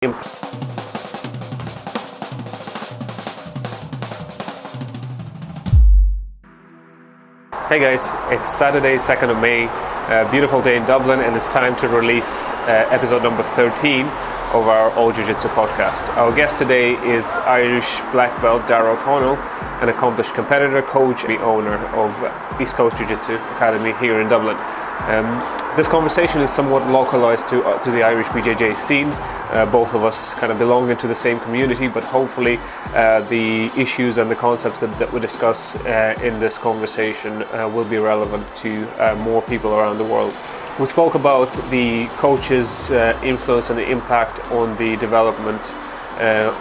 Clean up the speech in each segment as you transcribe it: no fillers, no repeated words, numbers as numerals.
Hey guys, it's Saturday, 2nd of May, a beautiful day in Dublin, and it's time to release episode number 13 of our All Jiu-Jitsu podcast. Our guest today is Irish black belt Darragh O Conaill, an accomplished competitor, coach, and the owner of East Coast Jiu-Jitsu Academy here in Dublin. This conversation is somewhat localised to the Irish BJJ scene. Both of us kind of belong into the same community, but hopefully the issues and the concepts that we discuss in this conversation will be relevant to more people around the world. We spoke about the coach's influence and the impact on the development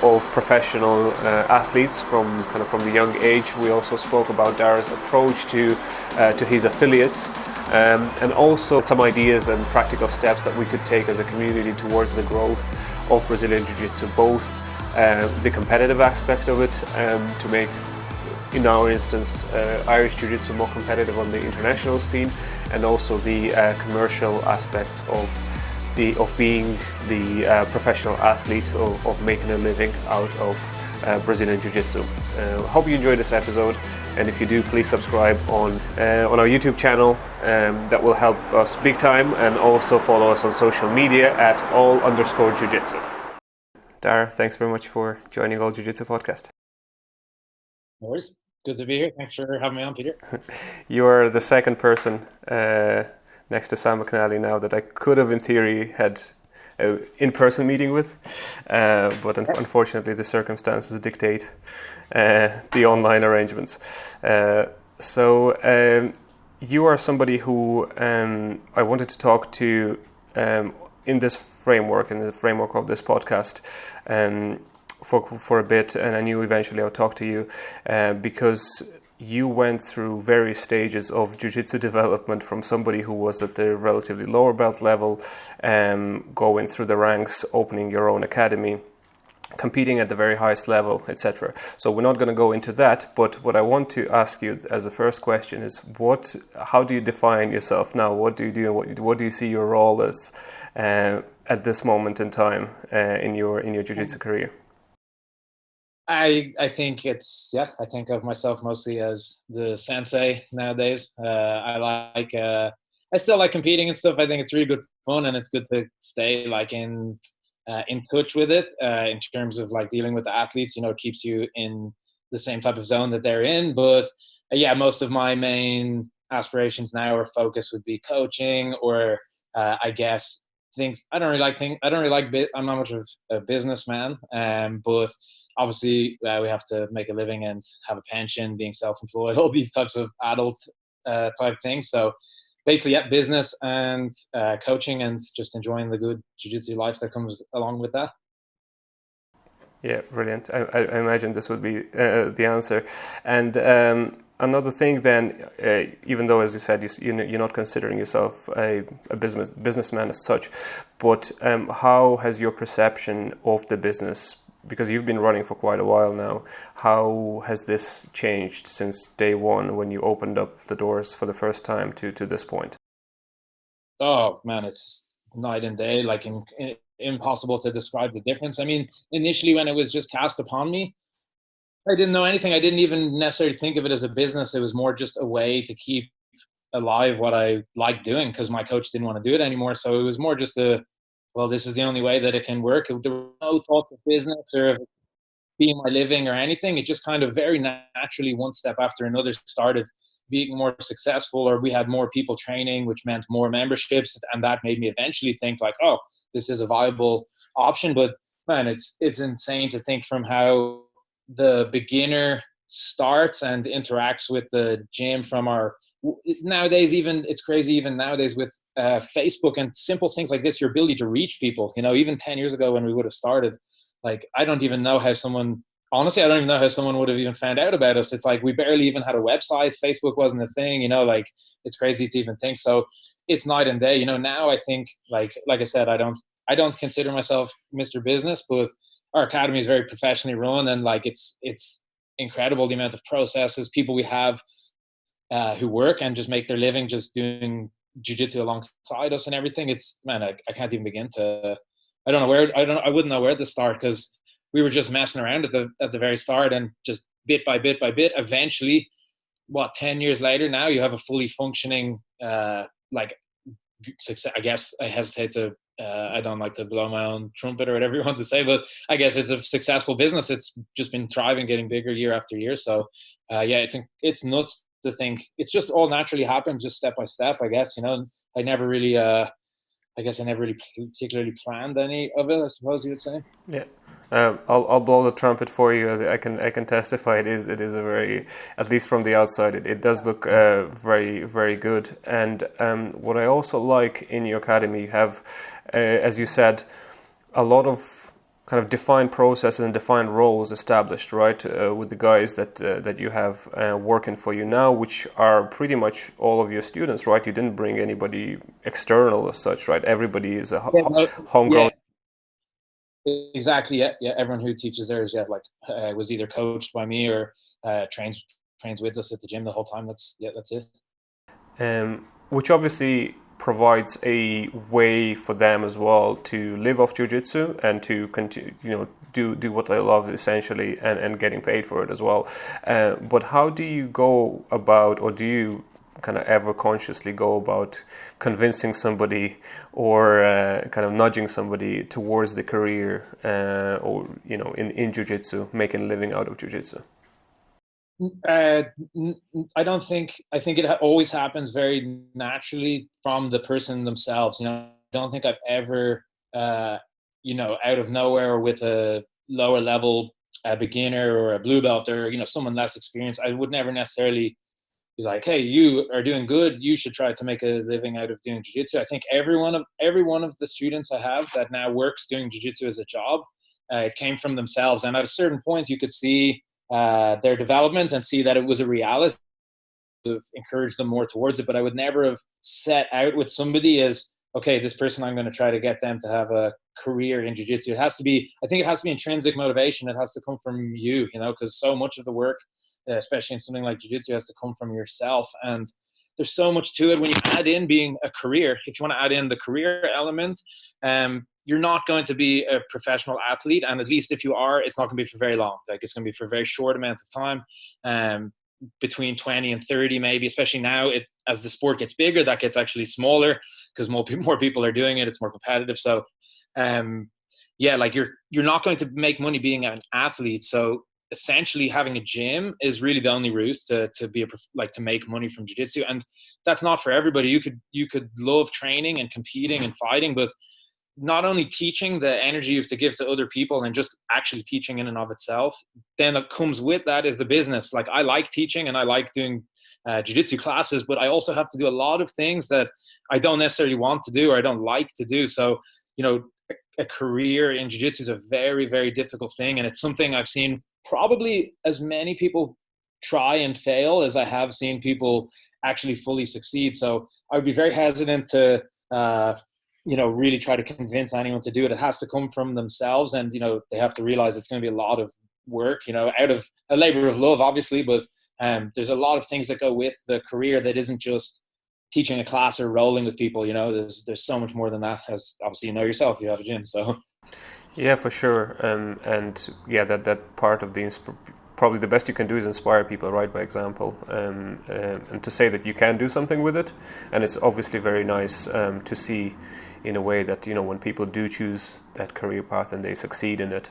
of professional athletes from the young age. We also spoke about Darragh's approach to his affiliates. And also some ideas and practical steps that we could take as a community towards the growth of Brazilian Jiu-Jitsu, both the competitive aspect of it to make, in our instance, Irish Jiu-Jitsu more competitive on the international scene, and also the commercial aspects of being the professional athlete, of making a living out of Brazilian Jiu-Jitsu. Hope you enjoyed this episode. And if you do, please subscribe on our YouTube channel. That will help us big time. And also follow us on social media at all_jiu-jitsu. Darragh, thanks very much for joining All Jiu-Jitsu podcast. No worries. Good to be here. Thanks for having me on, Peter. You're the second person next to Sam McNally now that I could have, in theory, had an in-person meeting with. But unfortunately, the circumstances dictate the online arrangements. So you are somebody who I wanted to talk to in the framework of this podcast for a bit, and I knew eventually I would talk to you because you went through various stages of jiu-jitsu development, from somebody who was at the relatively lower belt level, going through the ranks, opening your own academy, competing at the very highest level, etc. So we're not going to go into that, but what I want to ask you as a first question is, how do you define yourself now? What do you do? What do you see your role as at this moment in time in your jiu-jitsu career? I think I think of myself mostly as the sensei nowadays. I still like competing and stuff. I think it's really good fun, and it's good to stay in touch with it in terms of dealing with the athletes. It keeps you in the same type of zone that they're in. But most of my main aspirations now or focus would be coaching, or I guess things. I'm not much of a businessman, but obviously we have to make a living and have a pension, being self-employed, all these types of adult type things. So basically, business and coaching, and just enjoying the good jiu-jitsu life that comes along with that. Yeah, brilliant. I imagine this would be the answer. And another thing then, even though, as you said, you're not considering yourself a businessman as such, but how has your perception of the business, because you've been running for quite a while now, how has this changed since day one when you opened up the doors for the first time to this point? Oh man, it's night and day, impossible to describe the difference. I mean, initially when it was just cast upon me, I didn't know anything. I didn't even necessarily think of it as a business. It was more just a way to keep alive what I liked doing, because my coach didn't want to do it anymore. So it was more just this is the only way that it can work. There were no thoughts of business or of being my living or anything. It just kind of very naturally, one step after another, started being more successful, or we had more people training, which meant more memberships. And that made me eventually think this is a viable option. But man, it's insane to think from how the beginner starts and interacts with the gym nowadays. Even it's crazy, even nowadays with Facebook and simple things like this, your ability to reach people, even 10 years ago when we would have started, I don't even know how someone would have even found out about us. It's we barely even had a website. Facebook wasn't a thing, it's crazy to even think. So it's night and day. Now I think, like I said, I don't consider myself Mr. Business, but our academy is very professionally run, and it's incredible the amount of processes, people we have who work and just make their living just doing jiu-jitsu alongside us and everything. I can't even begin to I wouldn't know where to start, because we were just messing around at the very start, and just bit by bit by bit, eventually, 10 years later now, you have a fully functioning, like, success. I guess I hesitate to, I don't like to blow my own trumpet or whatever you want to say, but I guess it's a successful business. It's just been thriving, getting bigger year after year. So, yeah, it's nuts to think it's just all naturally happened, just step by step, I guess. I never really, particularly planned any of it, I suppose you would say. Yeah. I'll blow the trumpet for you. I can testify. It is a very, at least from the outside, it does look very, very good. And what I also like in your academy, you have, as you said, a lot of kind of defined processes and defined roles established, right? With the guys that you have working for you now, which are pretty much all of your students, right? You didn't bring anybody external as such, right? Everybody is a homegrown. Yeah. Exactly. Yeah. Everyone who teaches there is was either coached by me or trains with us at the gym the whole time. That's it. Which obviously provides a way for them as well to live off jiu-jitsu and to continue, do what they love essentially, and getting paid for it as well. But how do you go about, or do you kind of ever consciously go about convincing somebody or kind of nudging somebody towards the career or in jiu-jitsu, making a living out of jiu-jitsu? I think it always happens very naturally from the person themselves. I don't think I've ever out of nowhere, or with a lower level beginner or a blue belt, or someone less experienced, I would never necessarily be like, hey, you are doing good, you should try to make a living out of doing jiu-jitsu. I think every one of the students I have that now works doing jiu-jitsu as a job came from themselves, and at a certain point you could see their development and see that it was a reality, to encourage them more towards it. But I would never have set out with somebody as, okay, this person, I'm going to try to get them to have a career in jiu-jitsu. I think it has to be intrinsic motivation. It has to come from you, because so much of the work, especially in something like jiu-jitsu, has to come from yourself. And there's so much to it when you add in being a career. If you want to add in the career element, you're not going to be a professional athlete. And at least if you are, it's not going to be for very long. Like, it's going to be for a very short amount of time, between 20 and 30 maybe, especially now. As the sport gets bigger, that gets actually smaller because more people are doing it. It's more competitive. So, you're not going to make money being an athlete. So essentially having a gym is really the only route to make money from jiu-jitsu. And that's not for everybody. You could love training and competing and fighting, but not only teaching, the energy you have to give to other people, and just actually teaching in and of itself, then that comes with that is the business. Like, I like teaching and I like doing jiu-jitsu classes, but I also have to do a lot of things that I don't necessarily want to do or I don't like to do. So, a career in jiu-jitsu is a very, very difficult thing. And it's something I've seen probably as many people try and fail as I have seen people actually fully succeed. So I would be very hesitant to, really try to convince anyone to do it. It has to come from themselves, and, they have to realize it's going to be a lot of work, out of a labor of love, obviously, but there's a lot of things that go with the career that isn't just teaching a class or rolling with people. There's so much more than that, as obviously yourself, you have a gym. So yeah, for sure. And yeah, that part of probably the best you can do is inspire people, right, by example, and to say that you can do something with it. And it's obviously very nice to see, in a way, that when people do choose that career path and they succeed in it,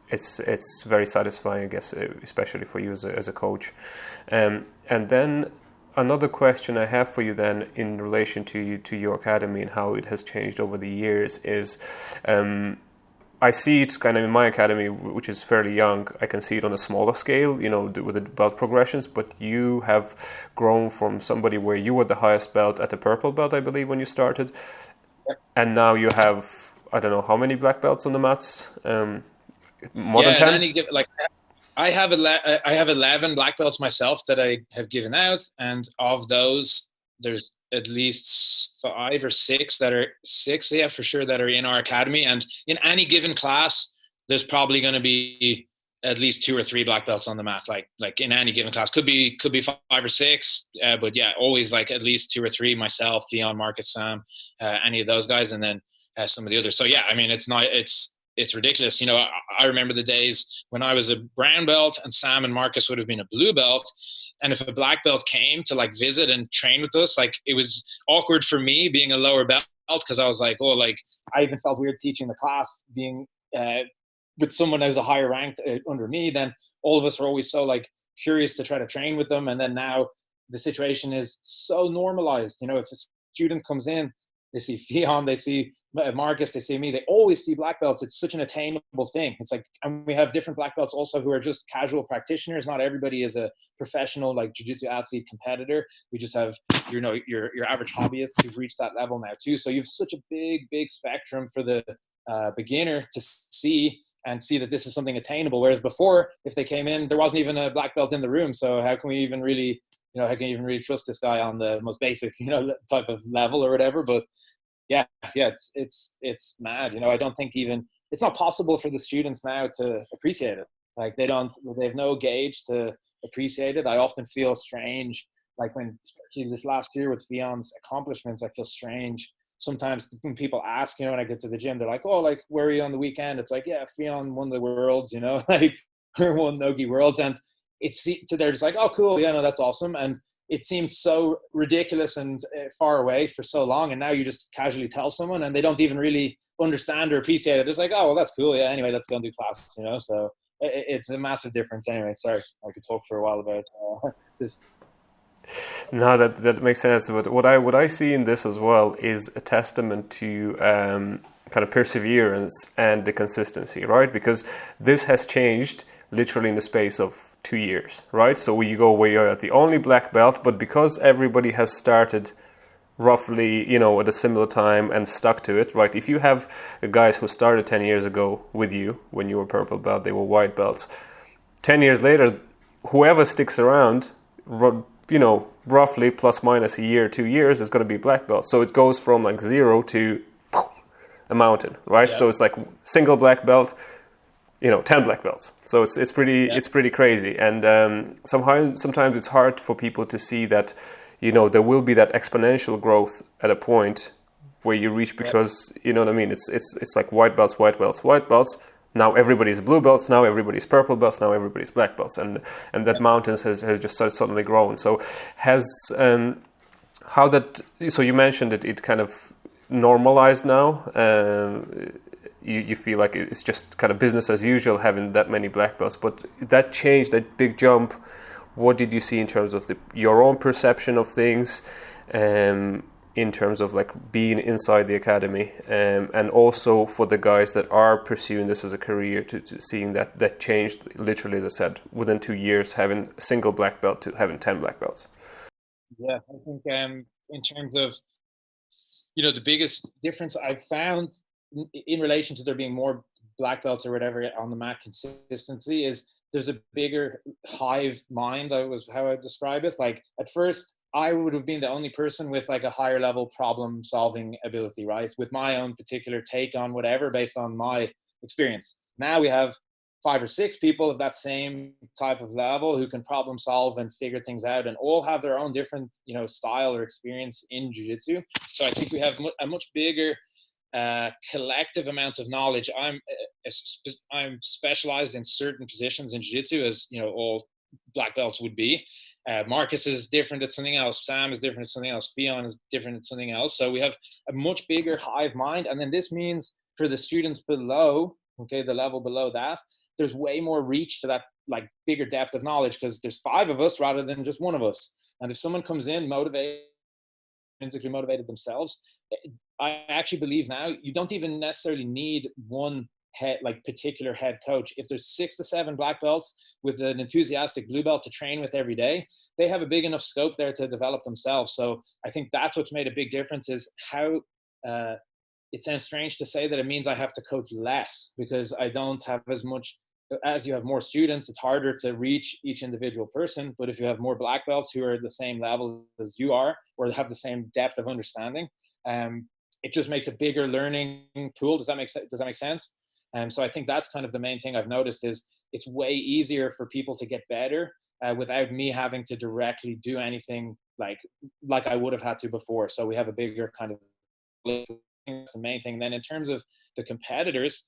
it's very satisfying, I guess, especially for you as a coach. And then another question I have for you then, in relation to your academy and how it has changed over the years, is I see it kind of in my academy, which is fairly young. I can see it on a smaller scale, with the belt progressions, but you have grown from somebody where you were the highest belt at the purple belt, I believe, when you started. Yep. And now you have, I don't know how many black belts on the mats, more than 10? I have 11 black belts myself that I have given out, and of those, there's at least 5 or 6 that are for sure, that are in our academy. And in any given class, there's probably going to be at least 2 or 3 black belts on the mat. Like in any given class, could be 5 or 6, but yeah, always like at least 2 or 3. Myself, Theon, Marcus, Sam, any of those guys, and then some of the others. So yeah, I mean, it's ridiculous. You know, I remember the days when I was a brown belt and Sam and Marcus would have been a blue belt. And if a black belt came to like visit and train with us, like it was awkward for me being a lower belt, because I was like, oh, like I even felt weird teaching the class being with someone that was a higher ranked under me. Then all of us were always so like curious to try to train with them. And then now the situation is so normalized. You know, if a student comes in, they see Fionn, they see Marcus, they see me, they always see black belts. It's such an attainable thing. It's like, and we have different black belts also who are just casual practitioners. Not everybody is a professional, like jiu-jitsu athlete competitor. We just have, you know, your average hobbyist who've reached that level now too. So you have such a big spectrum for the beginner to see and see that this is something attainable. Whereas before, if they came in, there wasn't even a black belt in the room. So how can we even really, you know, how can you even really trust this guy on the most basic, you know, type of level or whatever? But yeah, it's mad. You know, I don't think even, it's not possible for the students now to appreciate it. Like they have no gauge to appreciate it. I often feel strange, like when, especially this last year with Fionn's accomplishments, I feel strange sometimes when people ask, you know, when I get to the gym, they're like, oh, like, where are you on the weekend? It's like, yeah, Fionn won the worlds, you know, like, or won Nogi worlds. And so they're just like, oh, cool, yeah, no, that's awesome. And it seems so ridiculous and far away for so long. And now you just casually tell someone and they don't even really understand or appreciate it. It's like, oh, well, that's cool. Yeah, anyway, let's go and do class, you know? So it's a massive difference. Anyway, sorry, I could talk for a while about this. No, that makes sense. But what I see in this as well is a testament to kind of perseverance and the consistency, right? Because this has changed literally in the space of 2 years, right? So you go where you're at the only black belt, but because everybody has started roughly, you know, at a similar time and stuck to it, right? If you have guys who started 10 years ago with you when you were purple belt, they were white belts. 10 years later, whoever sticks around, you know, roughly plus minus a year, 2 years, is going to be black belt. So it goes from like zero to a mountain, right? Yeah. So it's like single black belt, you know, 10 black belts. So it's pretty crazy. And sometimes it's hard for people to see that, you know, there will be that exponential growth at a point where you reach, because you know what I mean. It's like white belts. Now everybody's blue belts. Now everybody's purple belts. Now everybody's black belts, and that mountains has just suddenly grown. So so you mentioned it kind of normalized now. You feel like it's just kind of business as usual having that many black belts, but that change, that big jump, what did you see in terms of your own perception of things, in terms of like being inside the academy, and also for the guys that are pursuing this as a career, to seeing that changed literally, as I said, within 2 years, having a single black belt to having 10 black belts? Yeah, I think in terms of, you know, the biggest difference I've found in relation to there being more black belts or whatever on the mat consistency is there's a bigger hive mind. That was how I describe it. Like at first I would have been the only person with like a higher level problem solving ability, right? With my own particular take on whatever based on my experience. Now we have 5 or 6 people of that same type of level who can problem solve and figure things out, and all have their own different, you know, style or experience in jiu-jitsu. So I think we have a much bigger collective amount of knowledge. I'm specialized in certain positions in jiu-jitsu, as you know, all black belts would be. Marcus is different at something else. Sam is different at something else. Fionn is different at something else. So we have a much bigger hive mind, and then this means for the students below, okay, the level below that, there's way more reach to that like bigger depth of knowledge, because there's 5 of us rather than just 1 of us. And if someone comes in motivated, intrinsically motivated themselves, I actually believe now you don't even necessarily need one head, like particular head coach. If there's 6 to 7 black belts with an enthusiastic blue belt to train with every day, they have a big enough scope there to develop themselves. So I think that's what's made a big difference, is how it sounds strange to say that it means I have to coach less, because I don't have as much. As you have more students, it's harder to reach each individual person. But if you have more black belts who are at the same level as you are, or have the same depth of understanding, it just makes a bigger learning pool. Does that make sense? So I think that's kind of the main thing I've noticed, is it's way easier for people to get better without me having to directly do anything like I would have had to before. So we have a bigger kind of that's the main thing. And then in terms of the competitors,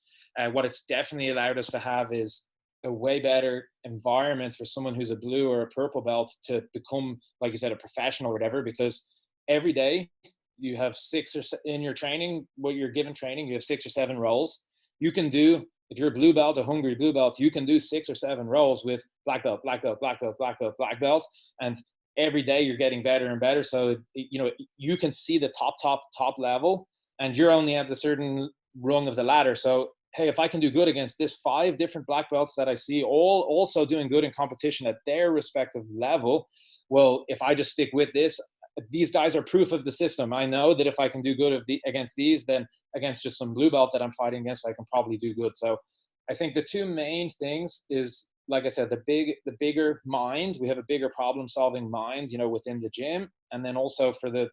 what it's definitely allowed us to have is a way better environment for someone who's a blue or a purple belt to become, like you said, a professional or whatever, because every day you have in your training, what you're given training, you have 6 or 7 roles. You can do, if you're a blue belt, a hungry blue belt, you can do 6 or 7 roles with black belt, black belt, black belt, black belt, black belt. And every day you're getting better and better. So, you can see the top level, and you're only at the certain rung of the ladder. So, hey, if I can do good against this 5 different black belts that I see all also doing good in competition at their respective level, well, if I just stick with this, these guys are proof of the system. I know that if I can do good against these, then against just some blue belt that I'm fighting against, I can probably do good. So I think the 2 main things is, like I said, the bigger mind. We have a bigger problem solving mind, within the gym. And then also for the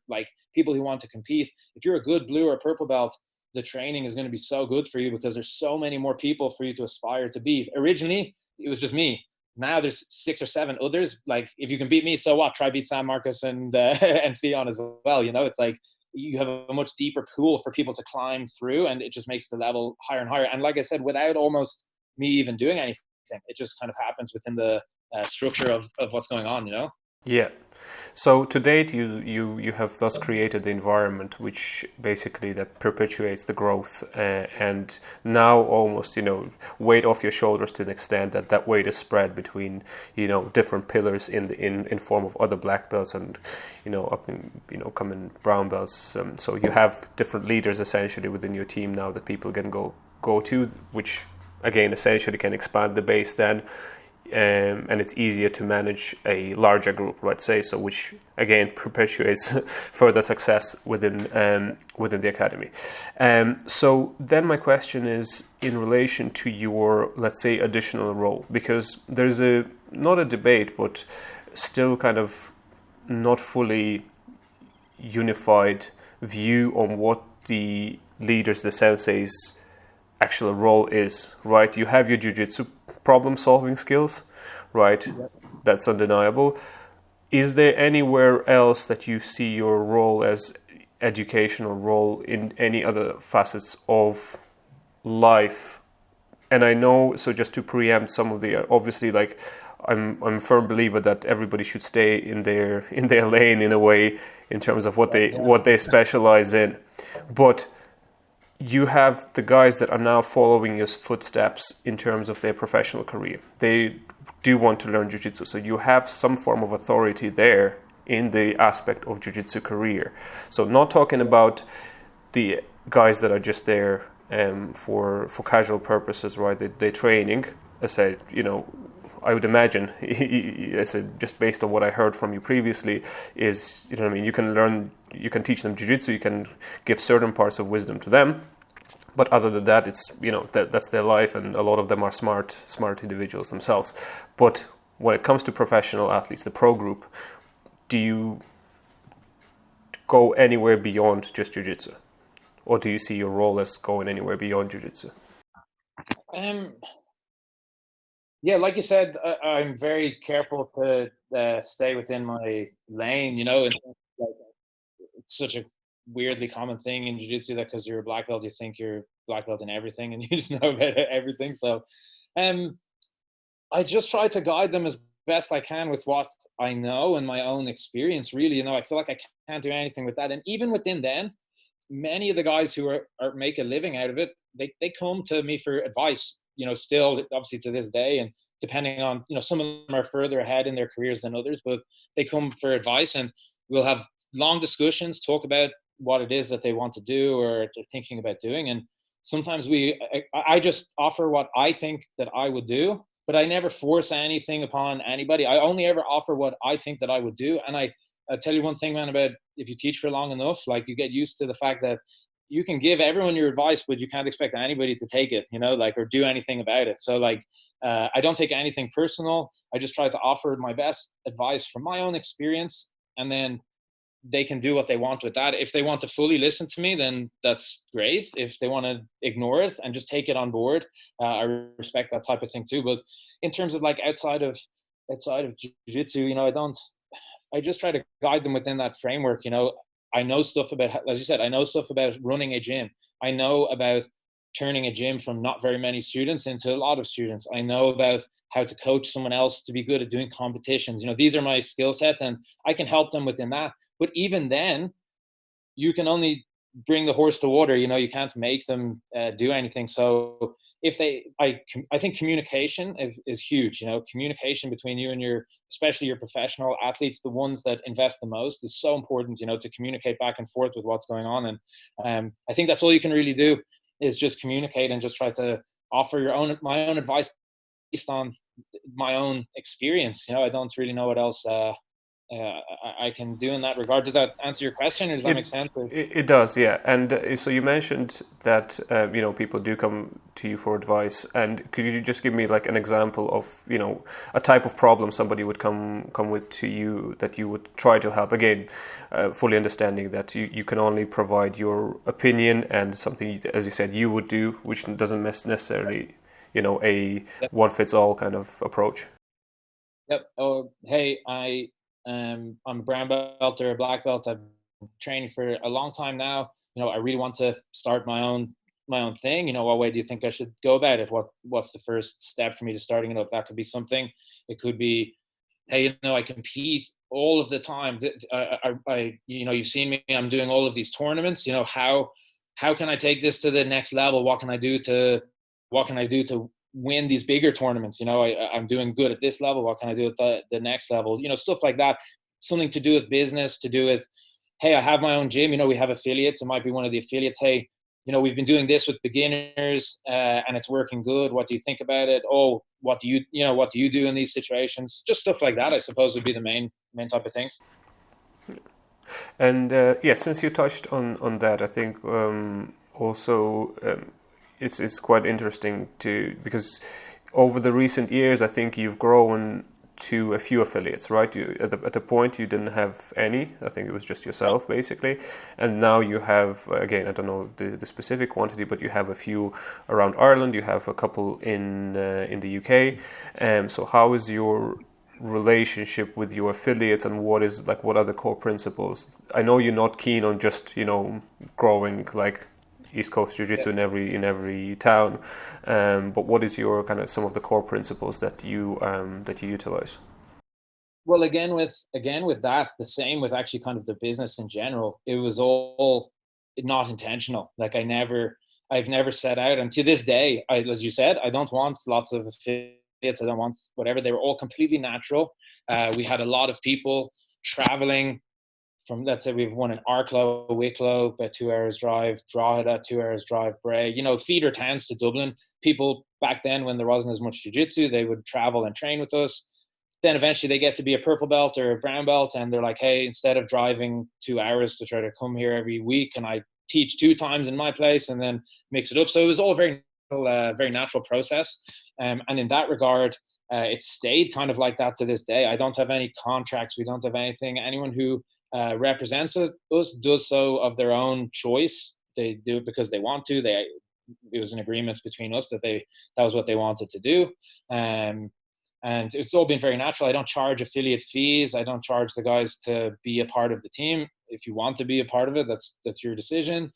people who want to compete, if you're a good blue or purple belt, the training is going to be so good for you because there's so many more people for you to aspire to beat. Originally, it was just me. Now there's 6 or 7 others. Like, if you can beat me, so what? Try beat San Marcos and and Fionn as well. It's like you have a much deeper pool for people to climb through, and it just makes the level higher and higher. And like I said, without almost me even doing anything, it just kind of happens within the structure of what's going on. Yeah. So to date, you have thus created the environment which basically that perpetuates the growth, and now almost weight off your shoulders to an extent that weight is spread between different pillars in form of other black belts and up in coming brown belts. So you have different leaders essentially within your team now that people can go to, which again essentially can expand the base then. And it's easier to manage a larger group, let's say, so which again perpetuates further success within the academy. So then my question is in relation to your, let's say, additional role, because there's not a debate, but still kind of not fully unified view on what the leaders, the sensei's actual role is, right? You have your jiu-jitsu problem-solving skills, right? Yep. That's undeniable. Is there anywhere else that you see your role as educational role in any other facets of life? And I know, so just to preempt some of the, obviously, I'm a firm believer that everybody should stay in their lane in a way in terms of what they specialize in, but you have the guys that are now following your footsteps in terms of their professional career. They do want to learn jiu-jitsu, so you have some form of authority there in the aspect of jiu-jitsu career. So not talking about the guys that are just there for casual purposes, right? They're training. I said, I would imagine, I said, just based on what I heard from you previously, is, you can teach them jiu-jitsu, you can give certain parts of wisdom to them, but other than that, it's, that's their life, and a lot of them are smart individuals themselves. But when it comes to professional athletes, the pro group, do you go anywhere beyond just jiu-jitsu? Or do you see your role as going anywhere beyond jiu-jitsu? Yeah, like you said, I'm very careful to stay within my lane, and it's such a weirdly common thing in jiu-jitsu that because you're a black belt, you think you're black belt in everything and you just know about everything. So I just try to guide them as best I can with what I know and my own experience, really. I feel like I can't do anything with that. And even within then, many of the guys who are make a living out of it, they come to me for advice, still obviously to this day, and depending on, some of them are further ahead in their careers than others, but they come for advice, and we'll have long discussions, talk about what it is that they want to do or they're thinking about doing. And sometimes I just offer what I think that I would do, but I never force anything upon anybody. I only ever offer what I think that I would do. And I'll tell you one thing, man, about if you teach for long enough, you get used to the fact that you can give everyone your advice, but you can't expect anybody to take it, or do anything about it. So I don't take anything personal. I just try to offer my best advice from my own experience, and then they can do what they want with that. If they want to fully listen to me, then that's great. If they want to ignore it and just take it on board, I respect that type of thing too. But in terms of outside of jiu-jitsu, I just try to guide them within that framework. I know stuff about, as you said, I know stuff about running a gym. I know about turning a gym from not very many students into a lot of students. I know about how to coach someone else to be good at doing competitions. These are my skill sets, and I can help them within that. But even then, you can only bring the horse to water. You can't make them do anything. So if I think communication is huge. Communication between you and especially your professional athletes, the ones that invest the most, is so important. To communicate back and forth with what's going on, and I think that's all you can really do, is just communicate and just try to offer my own advice based on my own experience. I don't really know what else I can do in that regard. Does that answer your question, or does that make sense? It does, yeah. And so you mentioned that people do come to you for advice, and could you just give me like an example of a type of problem somebody would come with to you that you would try to help? Again, fully understanding that you can only provide your opinion and something, as you said, you would do, which doesn't necessarily a one fits all kind of approach. Yep. Oh, hey, I'm a brown belt or a black belt. I've been training for a long time now. I really want to start my own thing. What way do you think I should go about it? What's the first step for me to starting it up? That could be something. It could be, hey, I compete all of the time. You've seen me. I'm doing all of these tournaments. How can I take this to the next level? What can I do to win these bigger tournaments? I'm doing good at this level. What can I do at the next level? Stuff like that. Something to do with business, to do with, hey, I have my own gym. We have affiliates. It might be one of the affiliates. Hey, we've been doing this with beginners and it's working good. What do you think about it? Oh, what do you do in these situations? Just stuff like that, I suppose, would be the main type of things. And since you touched on that, I think also it's quite interesting because over the recent years, I think you've grown to a few affiliates, right? At the point you didn't have any. I think it was just yourself basically, and now you have, again, I don't know the specific quantity, but you have a few around Ireland. You have a couple in the UK. So how is your relationship with your affiliates, and what are the core principles? I know you're not keen on just growing like East Coast Jiu-Jitsu in every town, but what is your kind of some of the core principles that you utilize? Well, again with that, the same with actually kind of the business in general. It was all not intentional. Like I've never set out, and to this day, as you said, I don't want lots of affiliates. I don't want whatever. They were all completely natural. We had a lot of people traveling from, let's say we've one in Arklow, Wicklow, about 2 hours drive, Drogheda, 2 hours drive, Bray, feeder towns to Dublin. People back then, when there wasn't as much jiu-jitsu, they would travel and train with us. Then eventually they get to be a purple belt or a brown belt, and they're like, hey, instead of driving 2 hours to try to come here every week, can I teach 2 times in my place and then mix it up? So it was all a very natural process. And in that regard, it stayed kind of like that to this day. I don't have any contracts. We don't have anything. Anyone who represents us does so of their own choice. They do it because they want to. It was an agreement between us that was what they wanted to do. And it's all been very natural. I don't charge affiliate fees. I don't charge the guys to be a part of the team. If you want to be a part of it, that's your decision.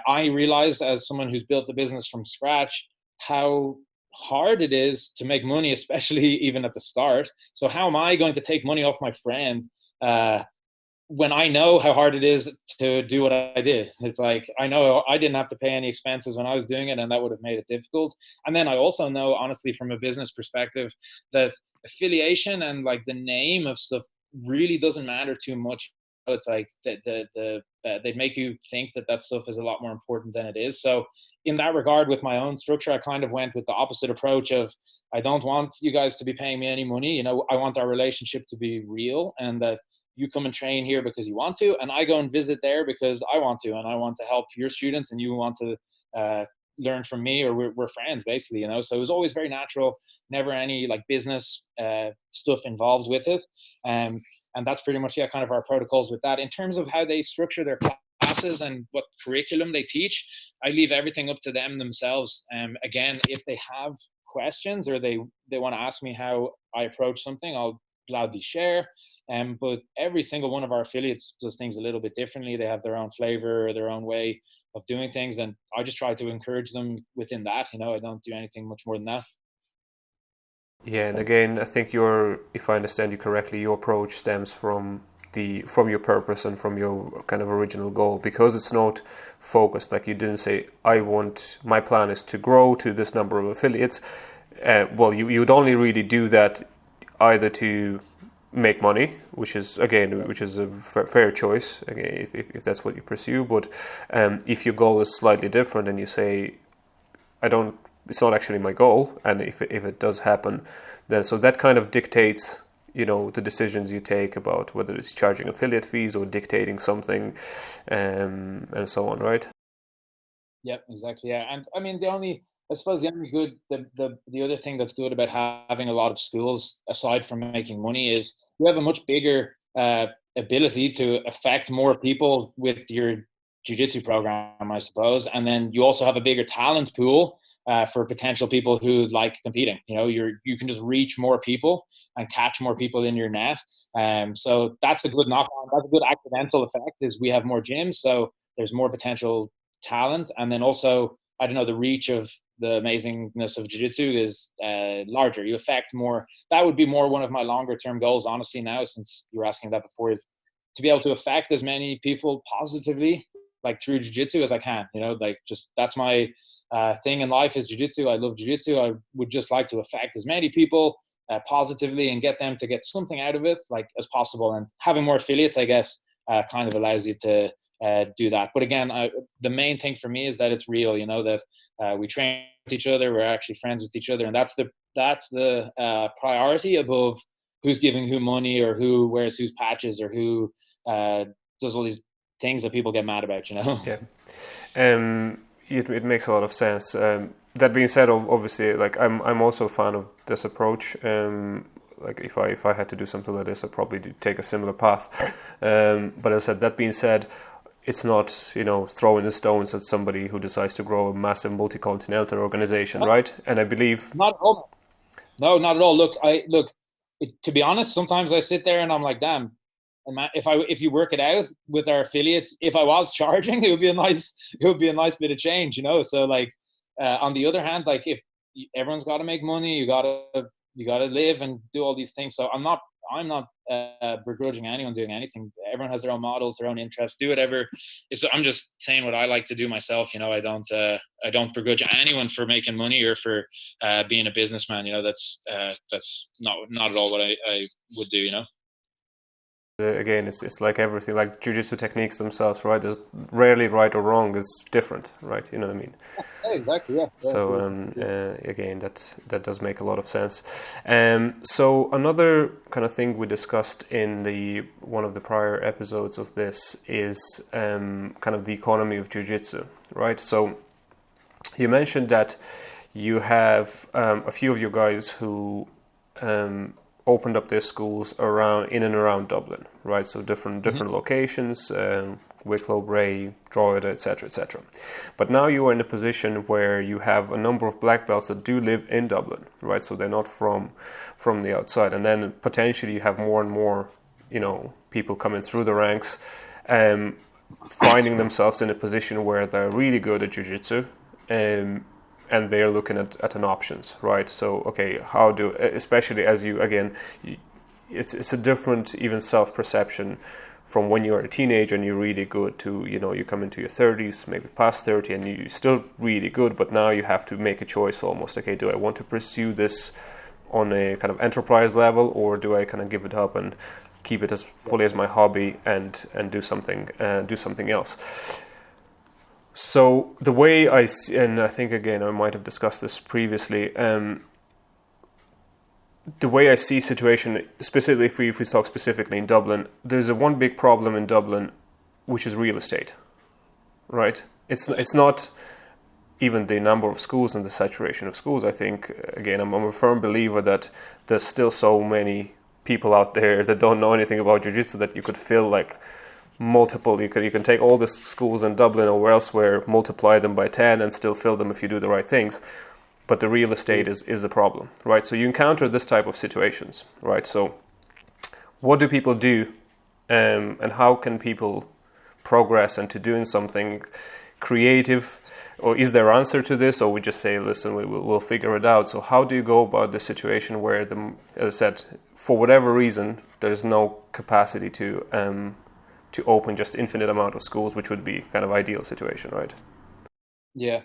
I realize, as someone who's built the business from scratch, how hard it is to make money, especially even at the start. So how am I going to take money off my friend when I know how hard it is to do what I did? It's like, I know I didn't have to pay any expenses when I was doing it, and that would have made it difficult. And then I also know, honestly, from a business perspective, that affiliation and like the name of stuff really doesn't matter too much. It's like they make you think that stuff is a lot more important than it is. So in that regard, with my own structure, I kind of went with the opposite approach of, I don't want you guys to be paying me any money. I want our relationship to be real, and that you come and train here because you want to, and I go and visit there because I want to, and I want to help your students, and you want to learn from me, or we're friends basically, So it was always very natural, never any like business stuff involved with it. And that's pretty much, kind of our protocols with that. In terms of how they structure their classes and what curriculum they teach, I leave everything up to them themselves. Again, if they have questions or they want to ask me how I approach something, I'll gladly share. But every single one of our affiliates does things a little bit differently. They have their own flavor, their own way of doing things, and I just try to encourage them within that. I don't do anything much more than that. Yeah, and again, I think if I understand you correctly, your approach stems from your purpose and from your kind of original goal, because it's not focused. Like, you didn't say, my plan is to grow to this number of affiliates. Well, you would only really do that either to make money, which is a fair choice, okay, if that's what you pursue. But if your goal is slightly different and you say, it's not actually my goal, and if it does happen, then so that kind of dictates, the decisions you take about whether it's charging affiliate fees or dictating something, and so on, right? Yep, exactly. Yeah, and I mean, the only the other thing that's good about having a lot of schools, aside from making money, is you have a much bigger ability to affect more people with your jiu-jitsu program, I suppose. And then you also have a bigger talent pool for potential people who like competing. You can just reach more people and catch more people in your net. So that's a good knock-on. That's a good accidental effect, is we have more gyms, so there's more potential talent. And then also, I don't know, the reach of the amazingness of jiu-jitsu is larger. You affect more. That would be more one of my longer term goals, honestly, now, since you were asking that before, is to be able to affect as many people positively, like through jiu-jitsu, as I can. Just that's my thing in life, is jiu-jitsu. I love jiu-jitsu. I would just like to affect as many people positively and get them to get something out of it, like, as possible. And having more affiliates, I guess, kind of allows you to do that. But again, the main thing for me is that it's real, that we train with each other, we're actually friends with each other, and that's the priority above who's giving who money, or who wears whose patches, or who does all these things that people get mad about. Yeah, it makes a lot of sense. That being said, obviously, like, I'm also a fan of this approach. Like, if I had to do something like this, I'd probably take a similar path. But as I said, that being said, it's not, throwing the stones at somebody who decides to grow a massive multi-continental organization, right? And I believe... Not at all. No, not at all. Look, to be honest, sometimes I sit there and I'm like, damn, if you work it out with our affiliates, if I was charging, it would be a nice bit of change, So, like, on the other hand, like, if everyone's got to make money, you got to live and do all these things. So I'm not begrudging anyone doing anything. Everyone has their own models, their own interests. Do whatever. I'm just saying what I like to do myself. I don't begrudge anyone for making money or for being a businessman. That's not at all what I would do. Again, it's like everything, like jiu-jitsu techniques themselves, right? There's rarely right or wrong. Is different, right? You know what I mean? Yeah, exactly. Yeah. So again, that does make a lot of sense. So another kind of thing we discussed in one of the prior episodes of this is kind of the economy of jiu-jitsu, right? So you mentioned that you have a few of your guys who opened up their schools in and around Dublin, right? So different locations, Wicklow, Bray, Drogheda, etc., etc. But now you are in a position where you have a number of black belts that do live in Dublin, right? So they're not from the outside, and then potentially you have more and more, people coming through the ranks, finding themselves in a position where they're really good at jiu-jitsu, and they're looking at an options, right? So, okay, especially as it's a different even self-perception from when you're a teenager and you're really good to, you come into your 30s, maybe past 30, and you're still really good, but now you have to make a choice almost. Okay, do I want to pursue this on a kind of enterprise level, or do I kind of give it up and keep it as fully as my hobby and do something else? So the way I see, and I think again I might have discussed this previously, the way I see situation, specifically if we talk specifically in Dublin, there's one big problem in Dublin, which is real estate, right? It's not even the number of schools and the saturation of schools. I think, again, I'm a firm believer that there's still so many people out there that don't know anything about jiu-jitsu that you could fill like multiple. You can take all the schools in Dublin or elsewhere, multiply them by 10, and still fill them if you do the right things. But the real estate is the problem, right? So you encounter this type of situations, right? So what do people do, and how can people progress into doing something creative? Or is there an answer to this, or we just say, listen, we'll figure it out? So how do you go about the situation where, as I said, for whatever reason, there's no capacity to open just infinite amount of schools, which would be kind of ideal situation, right? Yeah.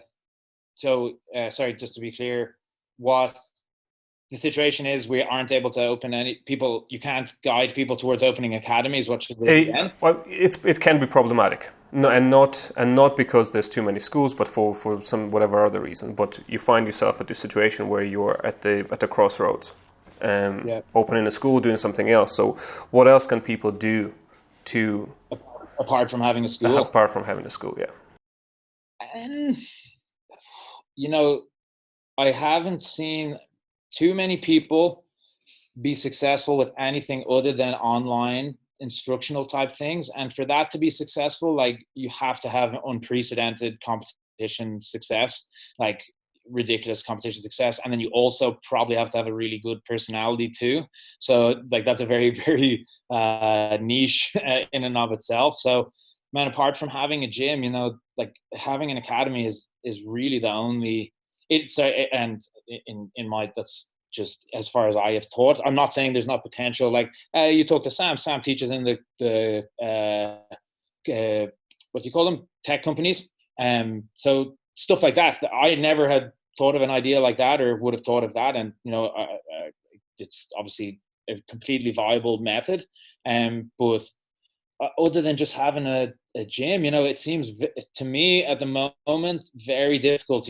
So, sorry, just to be clear, what the situation is, we aren't able to open any people. You can't guide people towards opening academies. What should they do? Well, it can be problematic, no, and not because there's too many schools, but for some whatever other reason. But you find yourself at the situation where you're at the crossroads, opening a school, doing something else. So, what else can people do to apart from having a school? Apart from having a school, yeah. And I haven't seen too many people be successful with anything other than online instructional type things. And for that to be successful, like, you have to have unprecedented competition success, like ridiculous competition success. And then you also probably have to have a really good personality too. So like, that's a very, very niche in and of itself. So man, apart from having a gym, like having an academy is really the only, and in my, that's just as far as I have taught. I'm not saying there's not potential. Like you talk to Sam teaches in the what do you call them? Tech companies. So stuff like that. I never had thought of an idea like that, or would have thought of that. And, it's obviously a completely viable method. But other than just having a gym, it seems to me at the moment very difficult.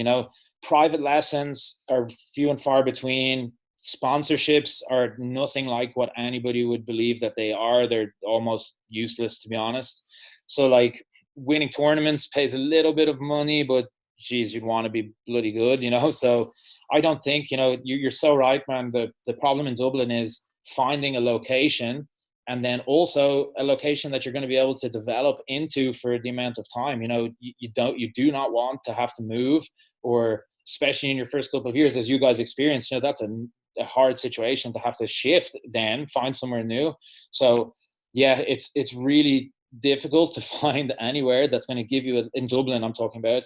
Private lessons are few and far between. Sponsorships are nothing like what anybody would believe that they are. They're almost useless, to be honest. So like, winning tournaments pays a little bit of money, but geez, you'd want to be bloody good, So I don't think, you're so right, man. The problem in Dublin is finding a location, and then also a location that you're going to be able to develop into for the amount of time. You do not want to have to move, or especially in your first couple of years, as you guys experienced, that's a hard situation to have to shift, then find somewhere new. So yeah, it's really difficult to find anywhere that's going to give you in Dublin, I'm talking about,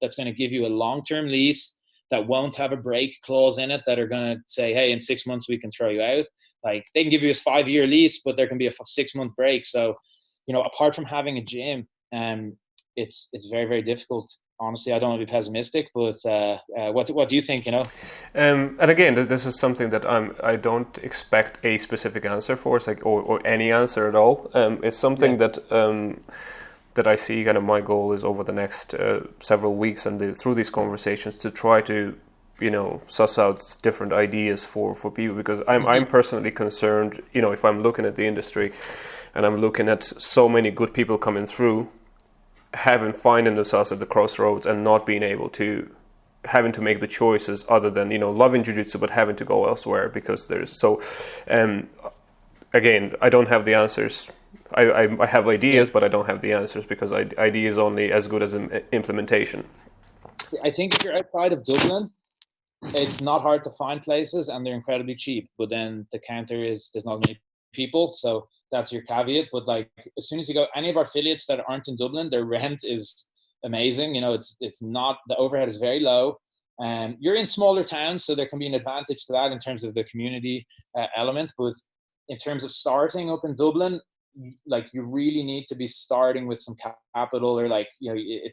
that's going to give you a long-term lease that won't have a break clause in it, that are going to say, hey, in 6 months we can throw you out. Like, they can give you a 5-year lease, but there can be a 6-month break. So, apart from having a gym, it's very, very difficult. Honestly, I don't want to be pessimistic, but what do you think? And again, this is something that I don't expect a specific answer for. It's like or any answer at all. It's something that I see. Kind of my goal is over the next several weeks and through these conversations to try to suss out different ideas for people, because I'm personally concerned. If I'm looking at the industry and I'm looking at so many good people coming through, finding themselves at the crossroads and not being able to, having to make the choices other than loving jiu-jitsu, but having to go elsewhere because there's so. Again, I don't have the answers. I have ideas, but I don't have the answers, because idea is only as good as implementation. I think if you're outside of Dublin, it's not hard to find places, and they're incredibly cheap. But then the counter is, there's not many people, so that's your caveat. But like, as soon as you go, any of our affiliates that aren't in Dublin, their rent is amazing. It's not, the overhead is very low. You're in smaller towns, so there can be an advantage to that in terms of the community element. But in terms of starting up in Dublin, like, you really need to be starting with some capital, or like, you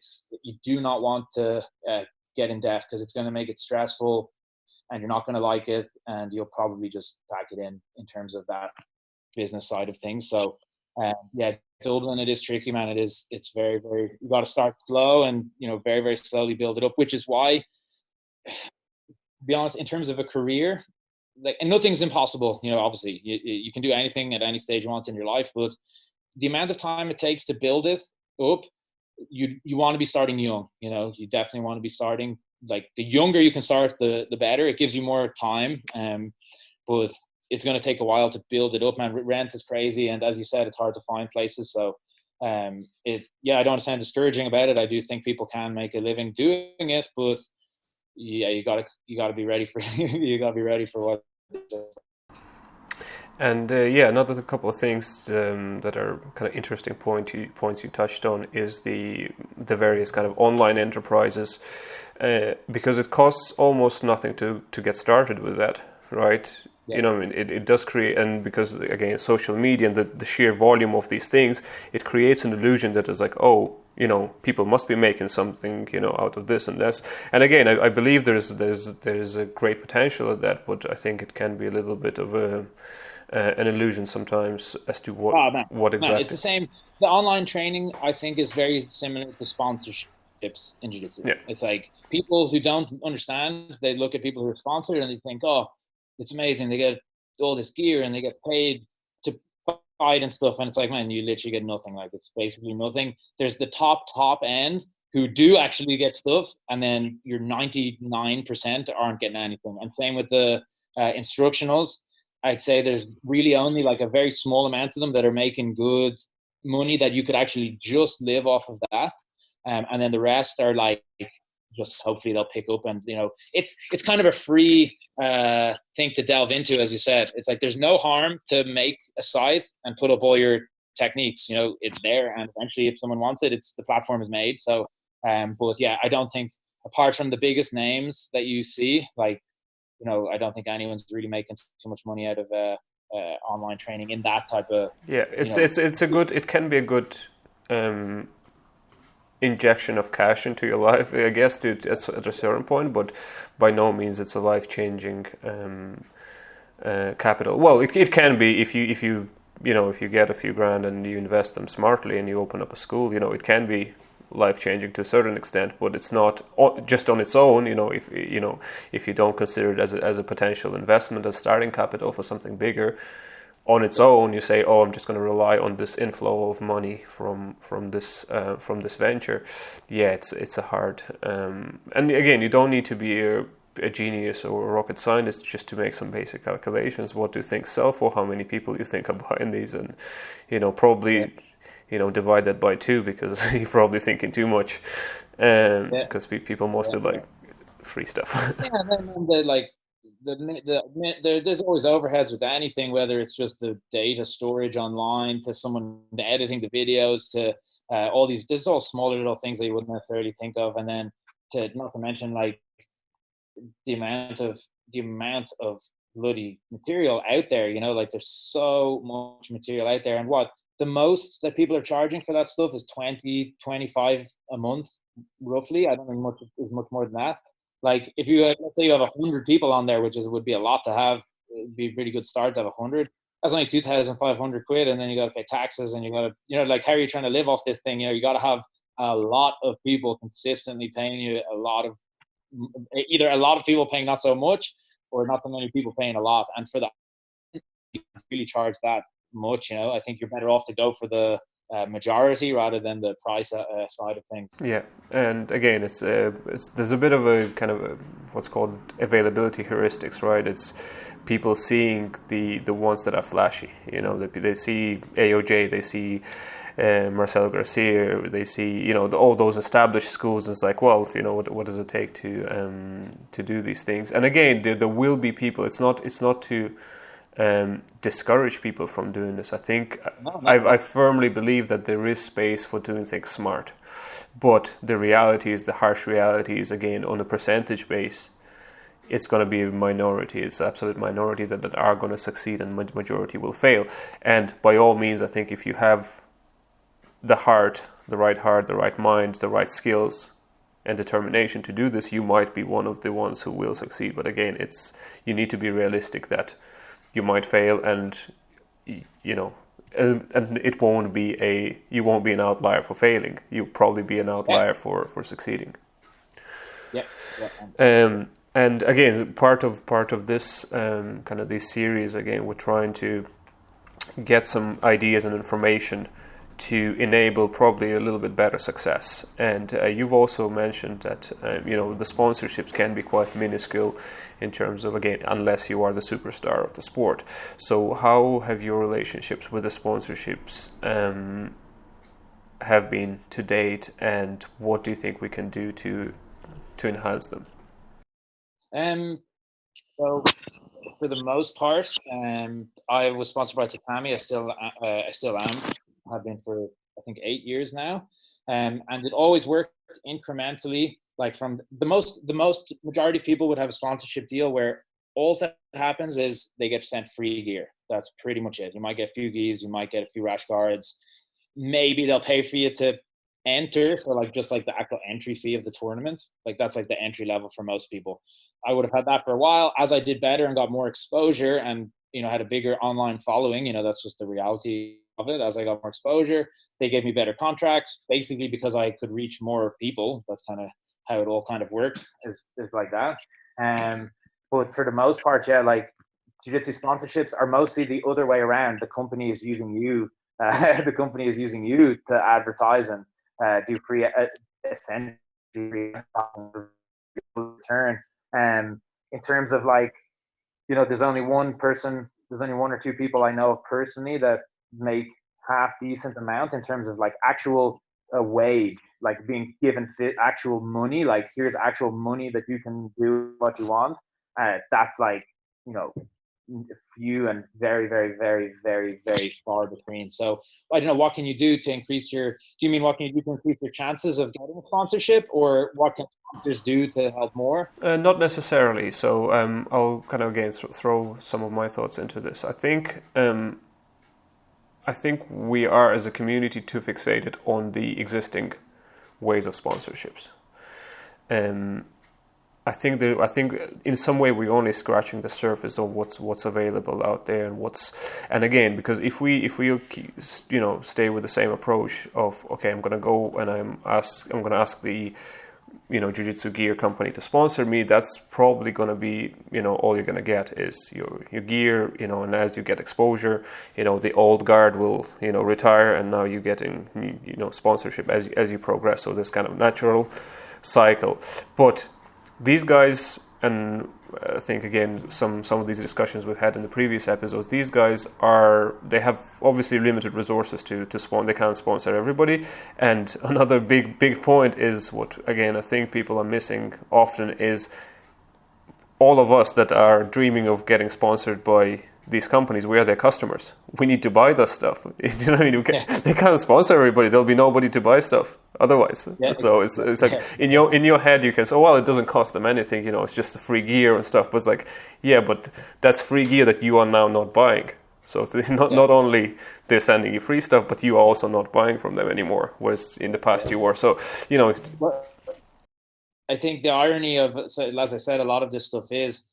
do not want to get in debt, because it's going to make it stressful, and you're not going to like it, and you'll probably just pack it in terms of that business side of things. So Dublin, it is tricky, man. It's very, very, you got to start slow, and very, very slowly build it up, which is why, to be honest, in terms of a career, like, and nothing's impossible, obviously you can do anything at any stage you want in your life, but the amount of time it takes to build it up, you want to be starting young. You definitely want to be starting, like, the younger you can start, the better. It gives you more time, but it's going to take a while to build it up, man. Rent is crazy, and as you said, it's hard to find places. So I don't understand discouraging about it. I do think people can make a living doing it, but yeah, you gotta be ready for you gotta be ready for what. And another couple of things that are kind of interesting points you touched on is the various kind of online enterprises, because it costs almost nothing to get started with that, right? Yeah. You know, I mean, it does create, and because again, social media and the sheer volume of these things, it creates an illusion that is like, oh, you know, people must be making something, you know, out of this and this. And again, I believe there's a great potential at that, but I think it can be a little bit of an illusion sometimes as to what exactly. It's the same. The online training, I think, is very similar to sponsorships in jiu-jitsu. Yeah. It's like people who don't understand, they look at people who are sponsored and they think, oh, it's amazing. They get all this gear and they get paid to fight and stuff. And it's like, man, you literally get nothing. Like, it's basically nothing. There's the top end who do actually get stuff, and then your 99% aren't getting anything. And same with the instructionals. I'd say there's really only like a very small amount of them that are making good money that you could actually just live off of that. And then the rest are like, just hopefully they'll pick up. And, you know, it's kind of a free thing to delve into, as you said. It's like there's no harm to make a site and put up all your techniques. You know, it's there, and eventually if someone wants it, the platform is made. So, but yeah, I don't think, apart from the biggest names that you see, like, you know, I don't think anyone's really making too much money out of online training in that type of. Yeah, it can be a good injection of cash into your life, I guess, at a certain point, but by no means it's a life-changing capital. Well, it can be if you get a few grand and you invest them smartly and you open up a school, you know, it can be life-changing to a certain extent, but it's not just on its own. You know, if you don't consider it as a potential investment, as starting capital for something bigger, on its own, you say, oh, I'm just going to rely on this inflow of money from this venture. Yeah, it's a hard, and again, you don't need to be a genius or a rocket scientist just to make some basic calculations. What do you think sell for? How many people you think are buying these? And, you know, probably. Yeah. You know, divide that by 2 because you're probably thinking too much. Because people mostly like free stuff. Yeah, and then there's always overheads with anything, whether it's just the data storage online, to someone editing the videos, to all these. There's all smaller little things that you wouldn't necessarily think of, and then not to mention like the amount of bloody material out there. You know, like there's so much material out there, and the most that people are charging for that stuff is 20, 25 a month, roughly. I don't think much is much more than that. Like, if you let's say you have 100 people on there, would be a lot to have. It'd be a pretty good start to have 100. That's only 2,500 quid, and then you got to pay taxes, and you got to, you know, like, how are you trying to live off this thing? You know, you got to have a lot of people consistently paying you either a lot of people paying not so much, or not so many people paying a lot. And for that, you can't really charge that much. You know, I think you're better off to go for the majority rather than the price side of things. Yeah, and again, there's a bit of a kind of what's called availability heuristics, right? It's people seeing the ones that are flashy. You know, they see AOJ, they see Marcel Garcia, they see, you know, all those established schools. It's like, well, you know, what does it take to do these things? And again, there will be people. It's not to discourage people from doing this. I think I firmly believe that there is space for doing things smart, but the reality is, the harsh reality is, again, on a percentage base, it's going to be a minority. It's absolute minority that are going to succeed, and majority will fail. And by all means, I think if you have the right mind, the right skills and determination to do this, you might be one of the ones who will succeed. But again, you need to be realistic that you might fail, and you know, and it won't be you won't be an outlier for failing. You'll probably be an outlier for succeeding. Yeah. And again, part of this kind of this series, again, we're trying to get some ideas and information to enable probably a little bit better success. And you've also mentioned that you know, the sponsorships can be quite minuscule in terms of, again, unless you are the superstar of the sport. So how have your relationships with the sponsorships have been to date, and what do you think we can do to enhance them? So for the most part, I was sponsored by Tatami. I still am. Have been for I think 8 years now, and it always worked incrementally. Like from the most majority of people would have a sponsorship deal where all that happens is they get sent free gear. That's pretty much it. You might get a few gis, you might get a few rash guards. Maybe they'll pay for you to enter, so like just like the actual entry fee of the tournament. Like that's like the entry level for most people. I would have had that for a while. As I did better and got more exposure and, you know, had a bigger online following, you know, that's just the reality of it. As I got more exposure, they gave me better contracts, basically because I could reach more people. That's kind of how it all kind of works, is like that. But for the most part, yeah, like jiu-jitsu sponsorships are mostly the other way around. The company is using you. The company is using you to advertise and do free, essentially return. In terms of like, you know, there's only one or two people I know personally that make half decent amount in terms of like actual wage, like being given actual money. Like here's actual money that you can do what you want. That's like, you know, few and very, very, very, very, very far between. So I don't know, what can you do to increase do you mean what can you do to increase your chances of getting a sponsorship, or what can sponsors do to help more? Not necessarily. So I'll kind of again throw some of my thoughts into this. I think we are as a community too fixated on the existing ways of sponsorships. I think in some way we're only scratching the surface of what's available out there and again, because if we you know stay with the same approach of okay, I'm going to go and I'm going to ask the, you know, jiu-jitsu gear company to sponsor me, that's probably going to be, you know, all you're going to get is your gear, you know, and as you get exposure, you know, the old guard will, you know, retire and now you're getting, you know, sponsorship as you progress. So this kind of natural cycle. But these guys, and I think again some of these discussions we've had in the previous episodes, these guys they have obviously limited resources to sponsor. They can't sponsor everybody. And another big point is what again I think people are missing often is all of us that are dreaming of getting sponsored by these companies, we are their customers. We need to buy this stuff. You know what I mean? They can't sponsor everybody. There'll be nobody to buy stuff otherwise. Yeah, so it's like in your head you can say, oh, well, it doesn't cost them anything. You know, it's just free gear and stuff. But it's like, yeah, but that's free gear that you are now not buying. So not only they're sending you free stuff, but you are also not buying from them anymore, whereas in the past you were. So, you know. I think the irony of, so as I said, a lot of this stuff is,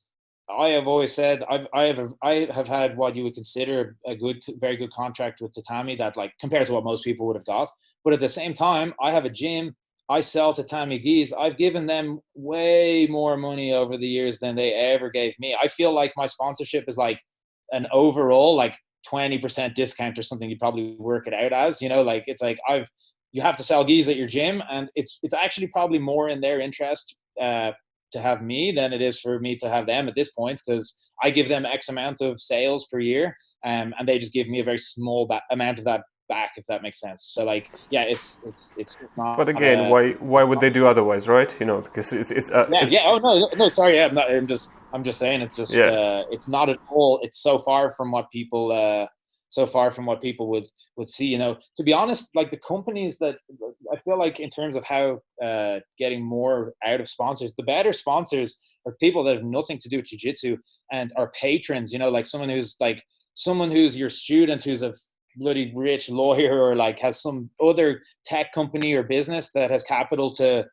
I have always said I have had what you would consider a very good contract with Tatami, that like compared to what most people would have got. But at the same time, I have a gym. I sell Tatami gis. I've given them way more money over the years than they ever gave me. I feel like my sponsorship is like an overall like 20% discount or something. You probably work it out as, you know, like it's like you have to sell gis at your gym, and it's actually probably more in their interest to have me than it is for me to have them at this point, because I give them X amount of sales per year, and they just give me a very small amount of that back, if that makes sense. So like, yeah, it's not. But again, why would they do otherwise, right? You know, because it's Oh no, sorry, yeah, I'm just saying it's just it's not at all. It's so far from what people would see, you know. To be honest, like the companies that I feel like in terms of how getting more out of sponsors, the better sponsors are people that have nothing to do with jiu-jitsu and are patrons, you know, like someone who's your student, who's a bloody rich lawyer, or like has some other tech company or business that has capital to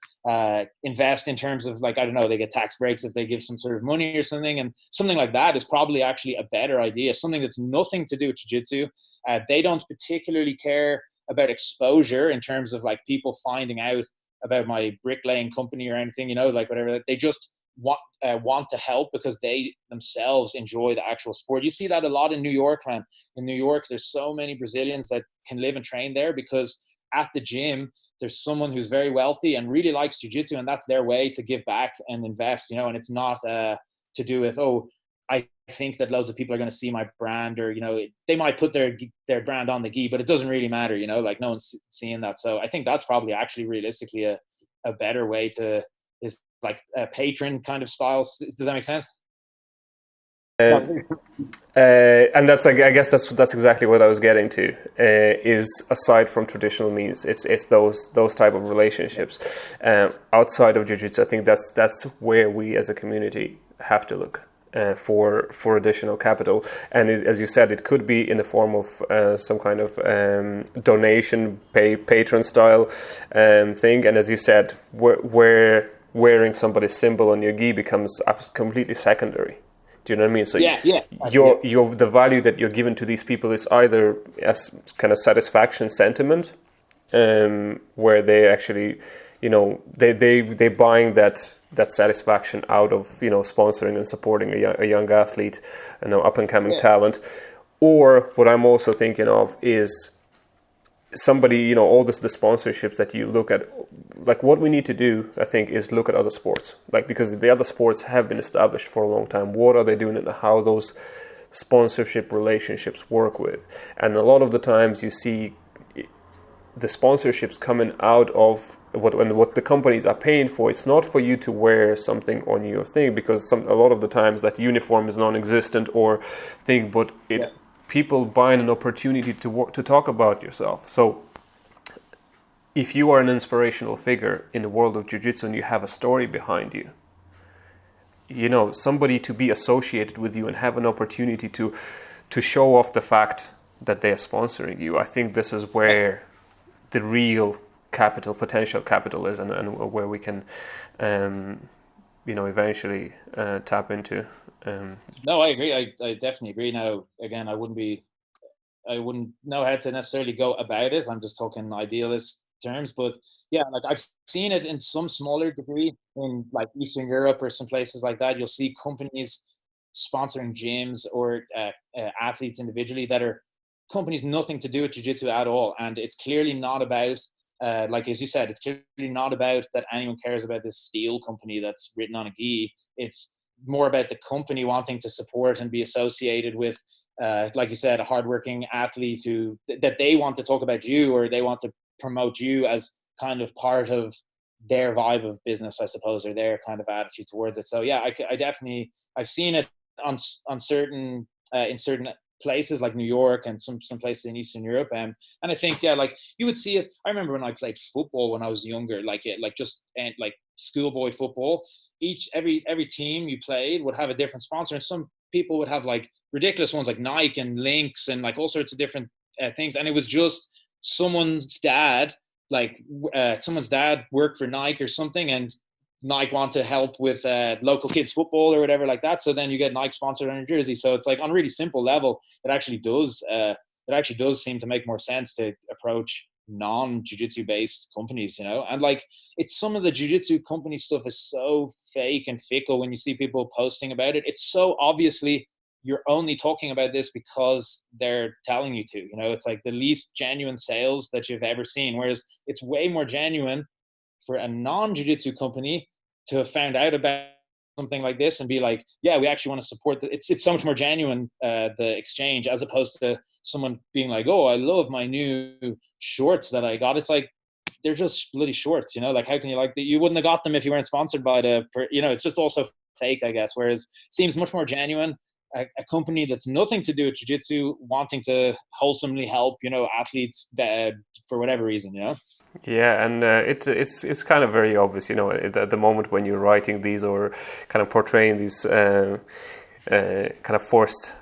invest in terms of, like, I don't know, they get tax breaks if they give some sort of money or something, and something like that is probably actually a better idea. Something that's nothing to do with jiu-jitsu. They don't particularly care about exposure in terms of like people finding out about my bricklaying company or anything, you know, like whatever. They just want to help because they themselves enjoy the actual sport. You see that a lot in New York, man. In New York, there's so many Brazilians that can live and train there because at the gym there's someone who's very wealthy and really likes jiu-jitsu, and that's their way to give back and invest, you know. And it's not to do with, oh, I think that loads of people are going to see my brand, or, you know, they might put their brand on the gi, but it doesn't really matter, you know, like no one's seeing that. So I think that's probably actually realistically a better way to, is like a patron kind of style. Does that make sense? And that's, I guess that's exactly what I was getting to. Is aside from traditional means, it's those type of relationships outside of jiu-jitsu. I think that's where we as a community have to look for additional capital. And as you said, it could be in the form of some kind of donation, patron style thing. And as you said, where wearing somebody's symbol on your gi becomes completely secondary. Do you know what I mean? So your the value that you're given to these people is either as kind of satisfaction sentiment, where they actually, they buying that satisfaction out of sponsoring and supporting a young athlete, up and coming talent, or what I'm also thinking of is somebody, all the sponsorships that you look at. Like what we need to do, I think, is look at other sports, because the other sports have been established for a long time. What are they doing and how those sponsorship relationships work with? And a lot of the times you see the sponsorships coming out of what the companies are paying for. It's not for you to wear something on your thing, because a lot of the times that uniform is non-existent or thing, but people buying an opportunity to talk about yourself. So if you are an inspirational figure in the world of jiu-jitsu and you have a story behind you, somebody to be associated with you and have an opportunity to show off the fact that they are sponsoring you, I think this is where the real potential capital is, and where we can, eventually tap into. No, I agree. I definitely agree. Now, again, I wouldn't know how to necessarily go about it. I'm just talking idealist terms, but like I've seen it in some smaller degree in like Eastern Europe or some places like that. You'll see companies sponsoring gyms or athletes individually that are companies nothing to do with jiu-jitsu at all, and it's clearly not about like as you said, it's clearly not about that anyone cares about this steel company that's written on a gi. It's more about the company wanting to support and be associated with like you said, a hardworking athlete that they want to talk about you, or they want to promote you as kind of part of their vibe of business, I suppose, or their kind of attitude towards it. So I definitely, I've seen it on certain in certain places like New York and some places in Eastern Europe, and I think like you would see it. I remember when I played football when I was younger, like schoolboy football. Every team you played would have a different sponsor, and some people would have like ridiculous ones like Nike and Lynx and like all sorts of different things, and it was just someone's dad worked for Nike or something, and Nike want to help with local kids football or whatever like that. So then you get Nike sponsored on your jersey. So it's like on a really simple level, it actually does seem to make more sense to approach non-jiu-jitsu based companies, and like it's some of the jiu-jitsu company stuff is so fake and fickle. When you see people posting about it, it's so obviously you're only talking about this because they're telling you to, it's like the least genuine sales that you've ever seen. Whereas it's way more genuine for a non-jiu-jitsu company to have found out about something like this and be like, yeah, we actually want to support it's so much more genuine, the exchange, as opposed to someone being like, oh, I love my new shorts that I got. It's like, they're just bloody shorts, like how can you like that? You wouldn't have got them if you weren't sponsored by it's just also fake, I guess. Whereas it seems much more genuine. A company that's nothing to do with jiu-jitsu wanting to wholesomely help, athletes for whatever reason, Yeah, and it's kind of very obvious, at the moment when you're writing these or kind of portraying these kind of forced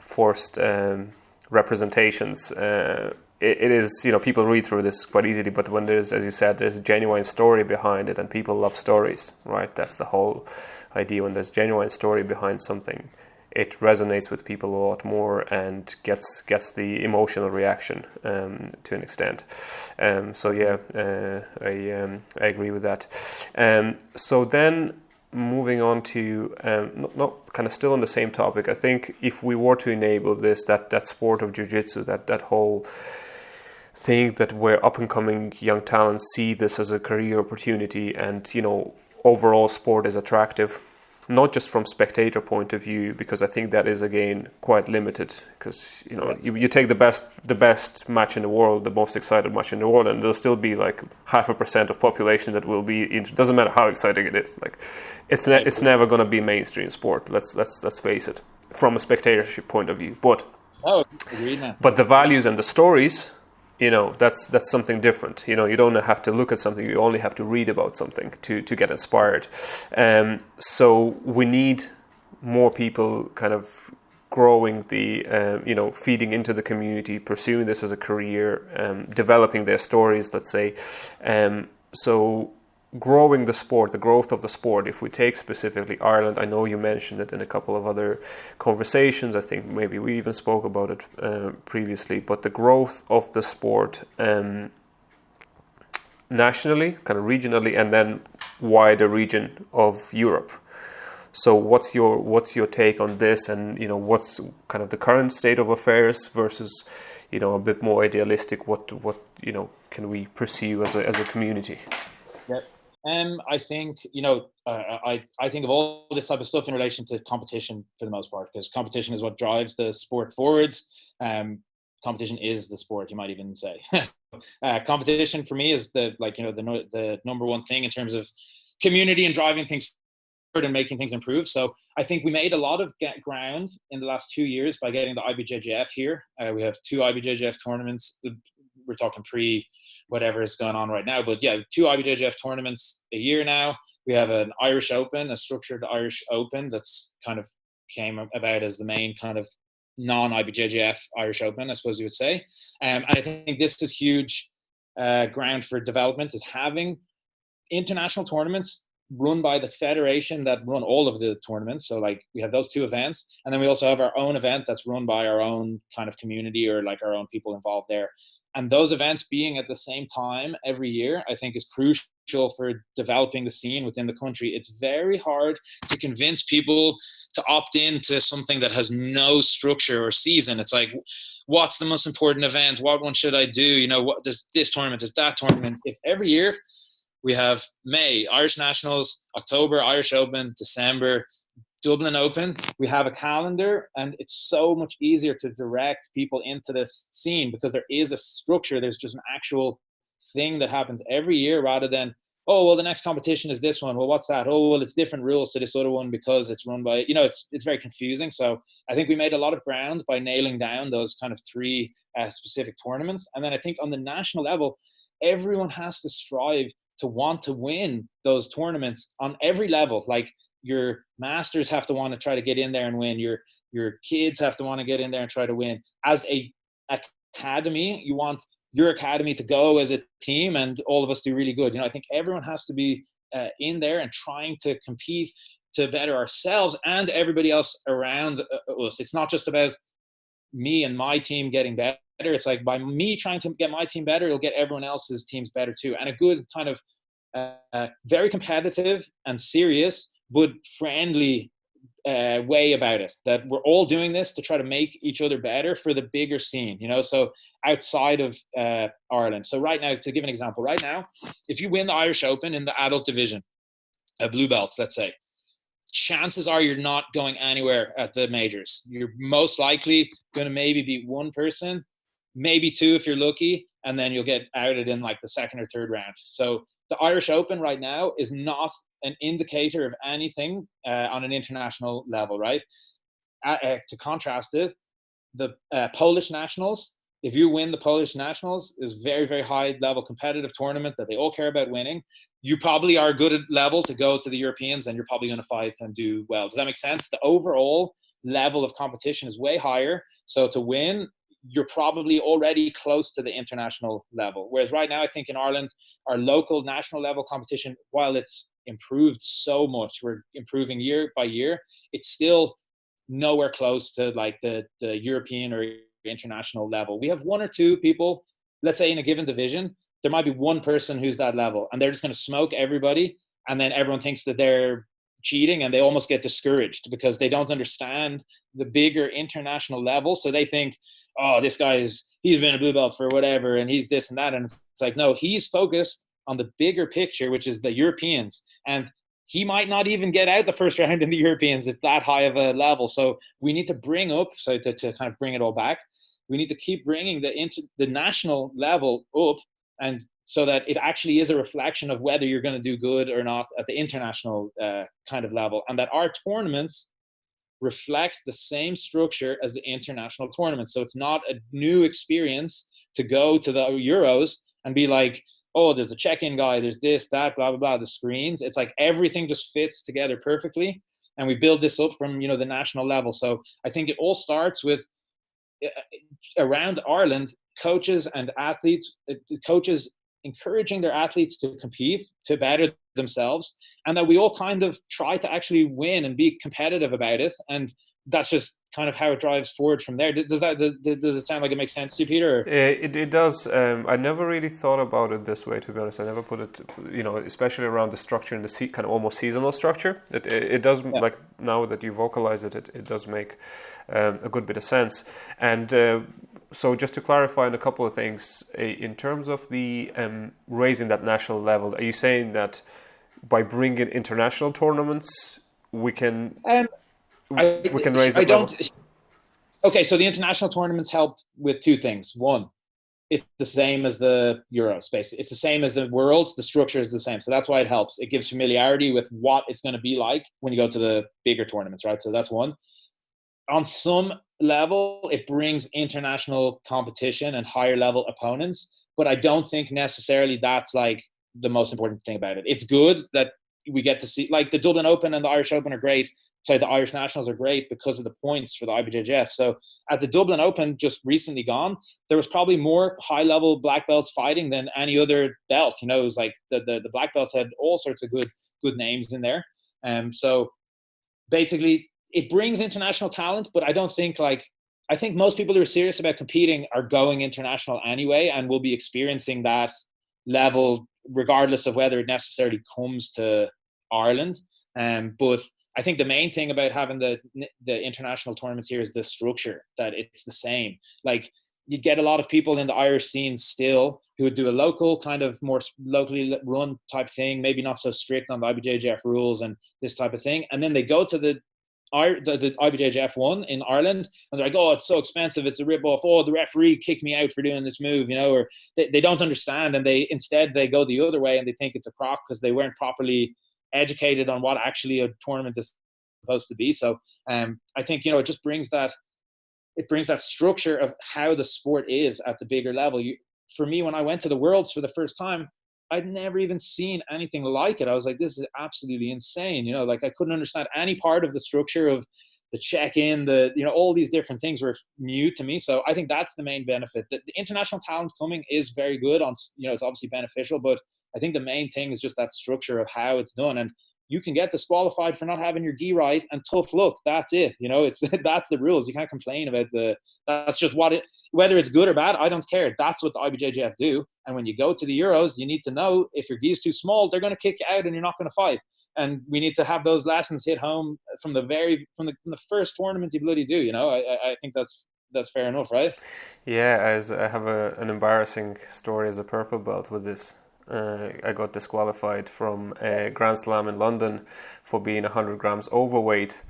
representations. It is, people read through this quite easily, but when there's, as you said, there's a genuine story behind it, and people love stories, right? That's the whole idea. When there's genuine story behind something, it resonates with people a lot more and gets the emotional reaction to an extent. So yeah, I agree with that. So then moving on to not kind of still on the same topic. I think if we were to enable this, that sport of jiu-jitsu, that whole thing that where up and coming young talents see this as a career opportunity, and overall sport is attractive. Not just from spectator point of view, because I think that is again quite limited. Because you take the best match in the world, the most excited match in the world, and there'll still be like 0.5% of population that will be. It doesn't matter how exciting it is. Like it's never going to be mainstream sport. Let's face it. from a spectatorship point of view. But agreed, man. But the values and the stories, that's something different. You don't have to look at something; you only have to read about something to get inspired. So we need more people kind of growing the, feeding into the community, pursuing this as a career, developing their stories, let's say. So growing the sport, the growth of the sport, if we take specifically Ireland, I know you mentioned it in a couple of other conversations, I think maybe we even spoke about it previously, but the growth of the sport nationally, kind of regionally, and then wider region of Europe. So what's your take on this, and what's kind of the current state of affairs versus a bit more idealistic, what can we pursue as a community? Yep. I think I think of all this type of stuff in relation to competition for the most part, because competition is what drives the sport forwards. Competition is the sport, you might even say. Competition for me is the number one thing in terms of community and driving things forward and making things improve. So I think we made a lot of ground in the last 2 years by getting the IBJJF here. We have 2 IBJJF tournaments. We're talking pre whatever is going on right now, but yeah, 2 IBJJF tournaments a year now. We have an Irish Open, a structured Irish Open that's kind of came about as the main kind of non-IBJJF Irish Open, I suppose you would say. And I think this is huge ground for development, is having international tournaments run by the federation that run all of the tournaments. So like we have those 2 events, and then we also have our own event that's run by our own kind of community, or like our own people involved there. And those events being at the same time every year, I think is crucial for developing the scene within the country. It's very hard to convince people to opt into something that has no structure or season. It's like, what's the most important event? What one should I do? What there's this tournament, there's that tournament. If every year we have May, Irish Nationals, October, Irish Open, December, Dublin Open, we have a calendar, and it's so much easier to direct people into this scene because there is a structure. There's just an actual thing that happens every year, rather than, oh, well, the next competition is this one. Well, what's that? Oh, well, it's different rules to this other one because it's run by, it's very confusing. So I think we made a lot of ground by nailing down those kind of 3 specific tournaments. And then I think on the national level, everyone has to strive to want to win those tournaments on every level. Like, your masters have to want to try to get in there and win. Your kids have to want to get in there and try to win. As a academy, you want your academy to go as a team and all of us do really good. I think everyone has to be in there and trying to compete to better ourselves and everybody else around us. It's not just about me and my team getting better. It's like, by me trying to get my team better, it'll get everyone else's teams better too. And a good kind of very competitive and serious but friendly way about it, that we're all doing this to try to make each other better for the bigger scene, so outside of Ireland. So right now, to give an example, right now, if you win the Irish Open in the adult division, blue belts, let's say, chances are you're not going anywhere at the majors. You're most likely going to maybe beat 1 person, maybe 2 if you're lucky, and then you'll get outed in like the 2nd or 3rd round. So the Irish Open right now is not an indicator of anything on an international level, right? To contrast it, the Polish Nationals, if you win the Polish Nationals, is very, very high level competitive tournament that they all care about winning. You probably are good at level to go to the Europeans, and you're probably going to fight and do well. Does that make sense? The overall level of competition is way higher. So to win, you're probably already close to the international level. Whereas right now, I think in Ireland, our local national level competition, while it's improved so much, we're improving year by year, it's still nowhere close to like the European or international level. We have 1 or 2 people, let's say in a given division, there might be 1 person who's that level, and they're just going to smoke everybody. And then everyone thinks that they're cheating, and they almost get discouraged because they don't understand the bigger international level. So they think, oh, this guy he's been a blue belt for whatever, and he's this and that. And it's like, no, he's focused on the bigger picture, which is the Europeans. And he might not even get out the first round in the Europeans. It's that high of a level. So we need to bring up, so to kind of bring it all back, we need to keep bringing the national level up, and so that it actually is a reflection of whether you're going to do good or not at the international kind of level. And that our tournaments reflect the same structure as the international tournament. So it's not a new experience to go to the Euros and be like, oh, there's a check-in guy, there's this, that, blah, blah, blah, the screens. It's like everything just fits together perfectly. And we build this up from, the national level. So I think it all starts with, around Ireland, coaches and athletes, coaches encouraging their athletes to compete, to better themselves, and that we all kind of try to actually win and be competitive about it. And that's just kind of how it drives forward from there. Does it sound like it makes sense to you, Peter? It does. I never really thought about it this way, to be honest. I never put it, especially around the structure and the kind of almost seasonal structure. It does, like now that you vocalize it, it does make a good bit of sense. And so just to clarify on a couple of things, in terms of the raising that national level, are you saying that by bringing international tournaments, we can raise that level? Okay, so the international tournaments help with two things. One, it's the same as the Euros, basically. It's the same as the Worlds. The structure is the same. So that's why it helps. It gives familiarity with what it's going to be like when you go to the bigger tournaments, right? So that's one. On some level, it brings international competition and higher level opponents, but I don't think necessarily that's like the most important thing about it. It's good that we get to see, like, the Dublin Open and the Irish Open are great. So the Irish Nationals are great because of the points for the IBJJF. So at the Dublin Open, just recently gone, there was probably more high-level black belts fighting than any other belt. It was like the black belts had all sorts of good names in there. So basically, it brings international talent, but I don't think I think most people who are serious about competing are going international anyway and will be experiencing that level regardless of whether it necessarily comes to Ireland. But I think the main thing about having the international tournaments here is the structure, that it's the same. Like, you get a lot of people in the Irish scene still who would do a local, kind of more locally run type thing, maybe not so strict on the IBJJF rules and this type of thing. And then they go to the IBJJF one in Ireland, and they're like, oh, it's so expensive, it's a rip-off, oh, the referee kicked me out for doing this move, or they don't understand, and they go the other way and they think it's a crock because they weren't properly educated on what actually a tournament is supposed to be. So I think it just brings that structure of how the sport is at the bigger level. For me, when I went to the Worlds for the first time, I'd never even seen anything like it. I was like, this is absolutely insane. Like, I couldn't understand any part of the structure of the check-in, all these different things were new to me. So I think that's the main benefit. The international talent coming is very good it's obviously beneficial, but I think the main thing is just that structure of how it's done. And you can get disqualified for not having your gi right, and tough luck. That's it. It's that's the rules. You can't complain about that's just whether it's good or bad, I don't care. That's what the IBJJF do. And when you go to the Euros, you need to know if your gi is too small, they're going to kick you out and you're not going to fight. And we need to have those lessons hit home from the first tournament you bloody do. I think that's fair enough, right? Yeah, I have an embarrassing story as a purple belt with this. I got disqualified from a Grand Slam in London for being 100 grams overweight.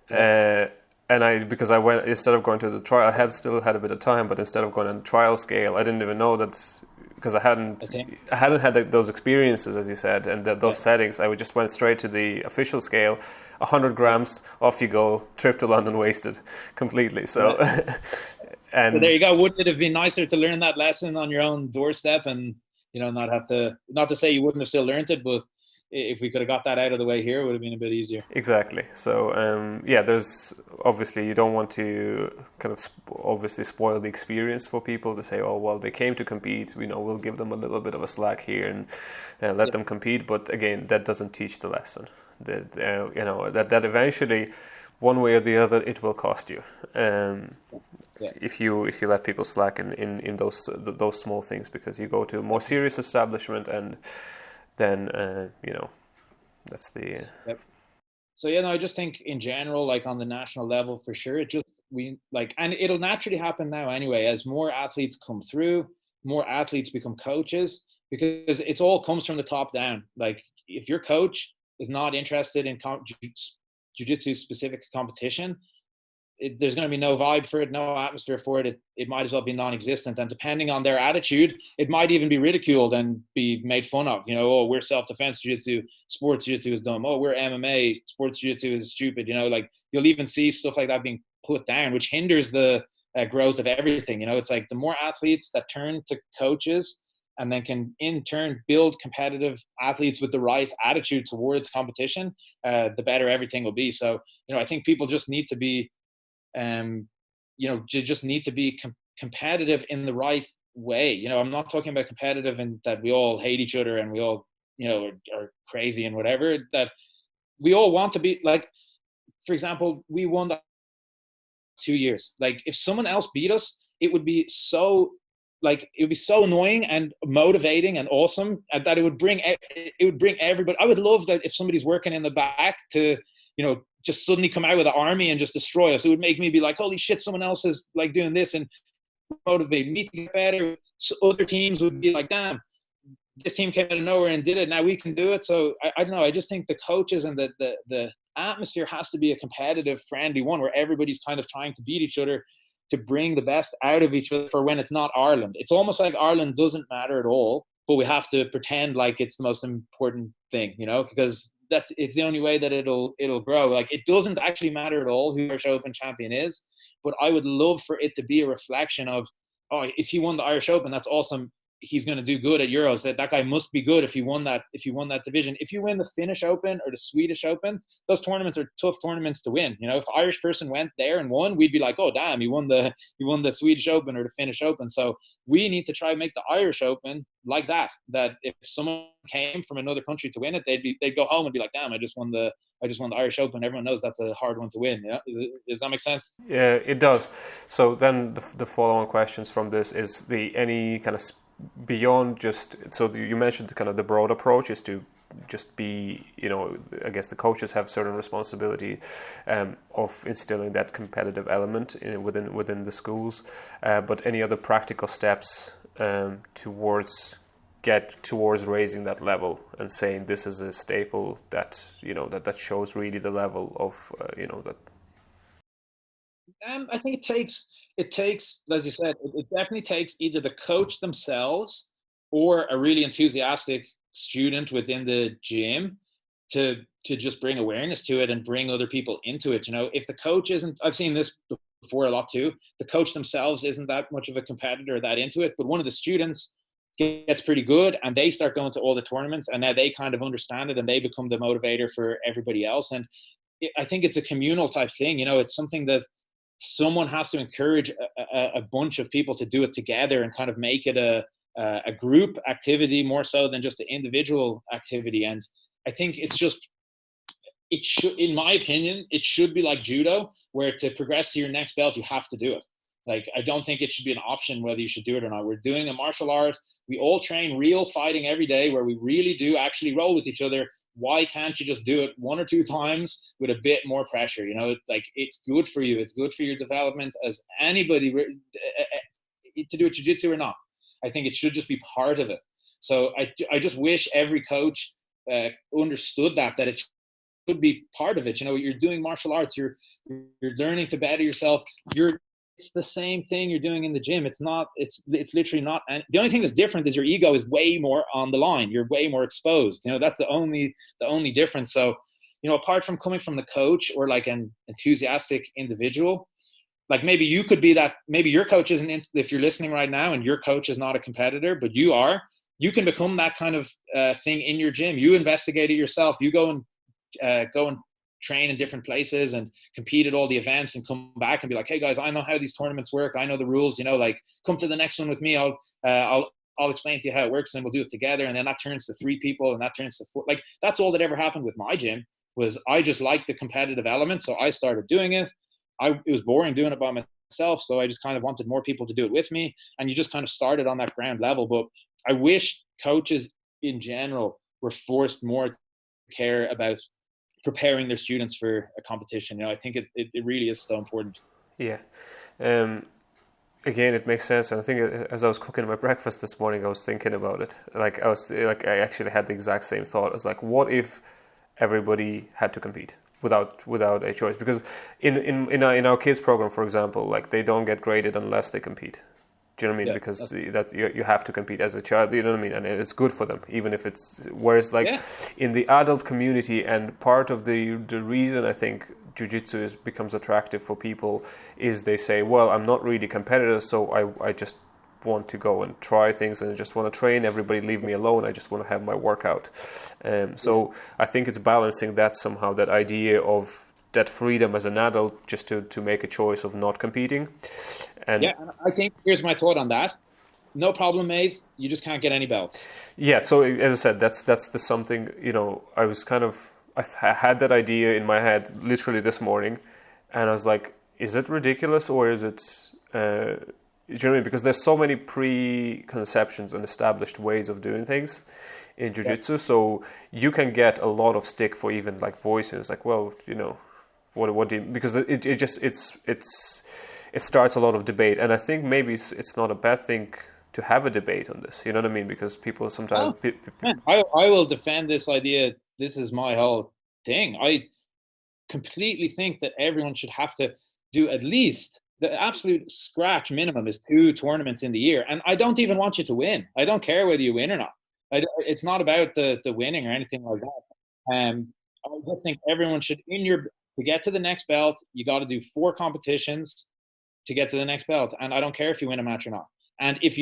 And because I went, instead of going to the trial, I still had a bit of time, but instead of going on the trial scale, I didn't even know that, because I hadn't had those experiences, as you said, and those settings. I just went straight to the official scale, 100 grams, off you go, trip to London wasted completely. So, so there you go. Wouldn't it have been nicer to learn that lesson on your own doorstep and not to say you wouldn't have still learned it, but if we could have got that out of the way here, it would have been a bit easier. Exactly. So, there's obviously, you don't want to kind of obviously spoil the experience for people to say, oh, well, they came to compete, we'll give them a little bit of a slack here and let them compete. But again, that doesn't teach the lesson. That eventually, one way or the other, it will cost you. If you let people slack in those small things, because you go to a more serious establishment, and then that's the. Yep. So I just think in general, like on the national level, for sure, and it'll naturally happen now anyway, as more athletes come through, more athletes become coaches, because it's all comes from the top down. Like, if your coach is not interested in jiu-jitsu specific competition, there's going to be no vibe for it, no atmosphere for it. It might as well be non-existent. And depending on their attitude, it might even be ridiculed and be made fun of. You know, oh, we're self-defense jiu-jitsu, sports jiu-jitsu is dumb. Oh, we're MMA, sports jiu-jitsu is stupid. You know, like you'll even see stuff like that being put down, which hinders the growth of everything. You know, it's like the more athletes that turn to coaches and then can in turn build competitive athletes with the right attitude towards competition, the better everything will be. So, you know, I think people just need to be, you know, just need to be competitive in the right way. You know, I'm not talking about competitive in that we all hate each other and we all, you know, are crazy and whatever. That we all want to be like, for example, we won the 2 years. Like if someone else beat us, it would be so annoying and motivating and awesome, and that it would bring everybody. I would love that if somebody's working in the back to, you know, just suddenly come out with an army and just destroy us. It would make me be like, holy shit, someone else is like doing this, and motivate me to get better. So other teams would be like, damn, this team came out of nowhere and did it. Now we can do it. So I don't know. I just think the coaches and the atmosphere has to be a competitive, friendly one where everybody's kind of trying to beat each other to bring the best out of each other for when it's not Ireland. It's almost like Ireland doesn't matter at all, but we have to pretend like it's the most important thing, you know, because it's the only way that it'll grow. Like it doesn't actually matter at all who Irish Open champion is, but I would love for it to be a reflection of, oh, if he won the Irish Open, that's awesome. He's going to do good at Euros. That guy must be good if he won that division. If you win the Finnish Open or the Swedish Open, those tournaments are tough tournaments to win. You know, if an Irish person went there and won, we'd be like, oh damn, he won the Swedish Open or the Finnish Open. So we need to try and make the Irish Open like that. That if someone came from another country to win it, they'd go home and be like, damn, I just won the Irish Open. Everyone knows that's a hard one to win. You know? Does that make sense? Yeah, it does. So then the follow-on questions from this is any kind of beyond just, so you mentioned kind of the broad approach is to just be, you know, I guess the coaches have certain responsibility of instilling that competitive element within the schools, but any other practical steps towards raising that level and saying this is a staple that, you know, that shows really the level of you know, that. I think it takes, as you said, it definitely takes either the coach themselves or a really enthusiastic student within the gym to just bring awareness to it and bring other people into it. You know, if the coach isn't, I've seen this before a lot too, the coach themselves isn't that much of a competitor, that into it, but one of the students gets pretty good and they start going to all the tournaments and now they kind of understand it and they become the motivator for everybody else. And I think it's a communal type thing. You know, it's something that someone has to encourage a bunch of people to do it together and kind of make it a group activity more so than just an individual activity. And I think it should, in my opinion, it should be like judo, where to progress to your next belt, you have to do it. Like, I don't think it should be an option whether you should do it or not. We're doing a martial art. We all train real fighting every day where we really do actually roll with each other. Why can't you just do it 1 or 2 times with a bit more pressure? You know, like, it's good for you. It's good for your development as anybody to do a jiu-jitsu or not. I think it should just be part of it. So I just wish every coach understood that it should be part of it. You know, you're doing martial arts. You're learning to better yourself. It's the same thing you're doing in the gym. It's literally not. And the only thing that's different is your ego is way more on the line. You're way more exposed. You know, that's the only difference. So, you know, apart from coming from the coach or like an enthusiastic individual, like maybe you could be that, maybe your coach isn't, if you're listening right now and your coach is not a competitor, but you are, you can become that kind of thing in your gym. You investigate it yourself. You go and train in different places and compete at all the events and come back and be like, hey guys, I know how these tournaments work. I know the rules, you know, like come to the next one with me. I'll explain to you how it works and we'll do it together. And then that turns to 3 people and that turns to 4. Like, that's all that ever happened with my gym, was I just liked the competitive element. So I started doing it. It was boring doing it by myself. So I just kind of wanted more people to do it with me. And you just kind of started on that ground level. But I wish coaches in general were forced more to care about preparing their students for a competition. You know, I think it really is so important. Yeah. Again, it makes sense. And I think as I was cooking my breakfast this morning, I was thinking about it. I actually had the exact same thought. I was like, what if everybody had to compete? without a choice. Because in our kids program, for example, like they don't get graded unless they compete. Do you know what I mean? Yeah, Because that you have to compete as a child. You know what I mean? And it's good for them, even if it's. Whereas, like in the adult community, and part of the reason I think jiu-jitsu becomes attractive for people is they say, well, I'm not really competitive, so I just want to go and try things and I just want to train. Everybody leave me alone. I just want to have my workout. So I think it's balancing that somehow, that idea of that freedom as an adult just to make a choice of not competing. And and I think here's my thought on that. No problem, mate. You just can't get any belts. Yeah, so as I said, that's the something, you know, I was kind of, I had that idea in my head literally this morning, and I was like, is it ridiculous or is it, do you know what I mean? Because there's so many preconceptions and established ways of doing things in jiu-jitsu, so you can get a lot of stick for even like voicing. It's like, well, you know, what do you, because it starts a lot of debate, and I think maybe it's not a bad thing to have a debate on this. You know what I mean? Because people sometimes. I will defend this idea. This is my whole thing. I completely think that everyone should have to do at least the absolute scratch minimum is 2 tournaments in the year, and I don't even want you to win. I don't care whether you win or not. It's not about the winning or anything like that. I just think everyone should to get to the next belt, you got to do 4 competitions to get to the next belt, and I don't care if you win a match or not. And if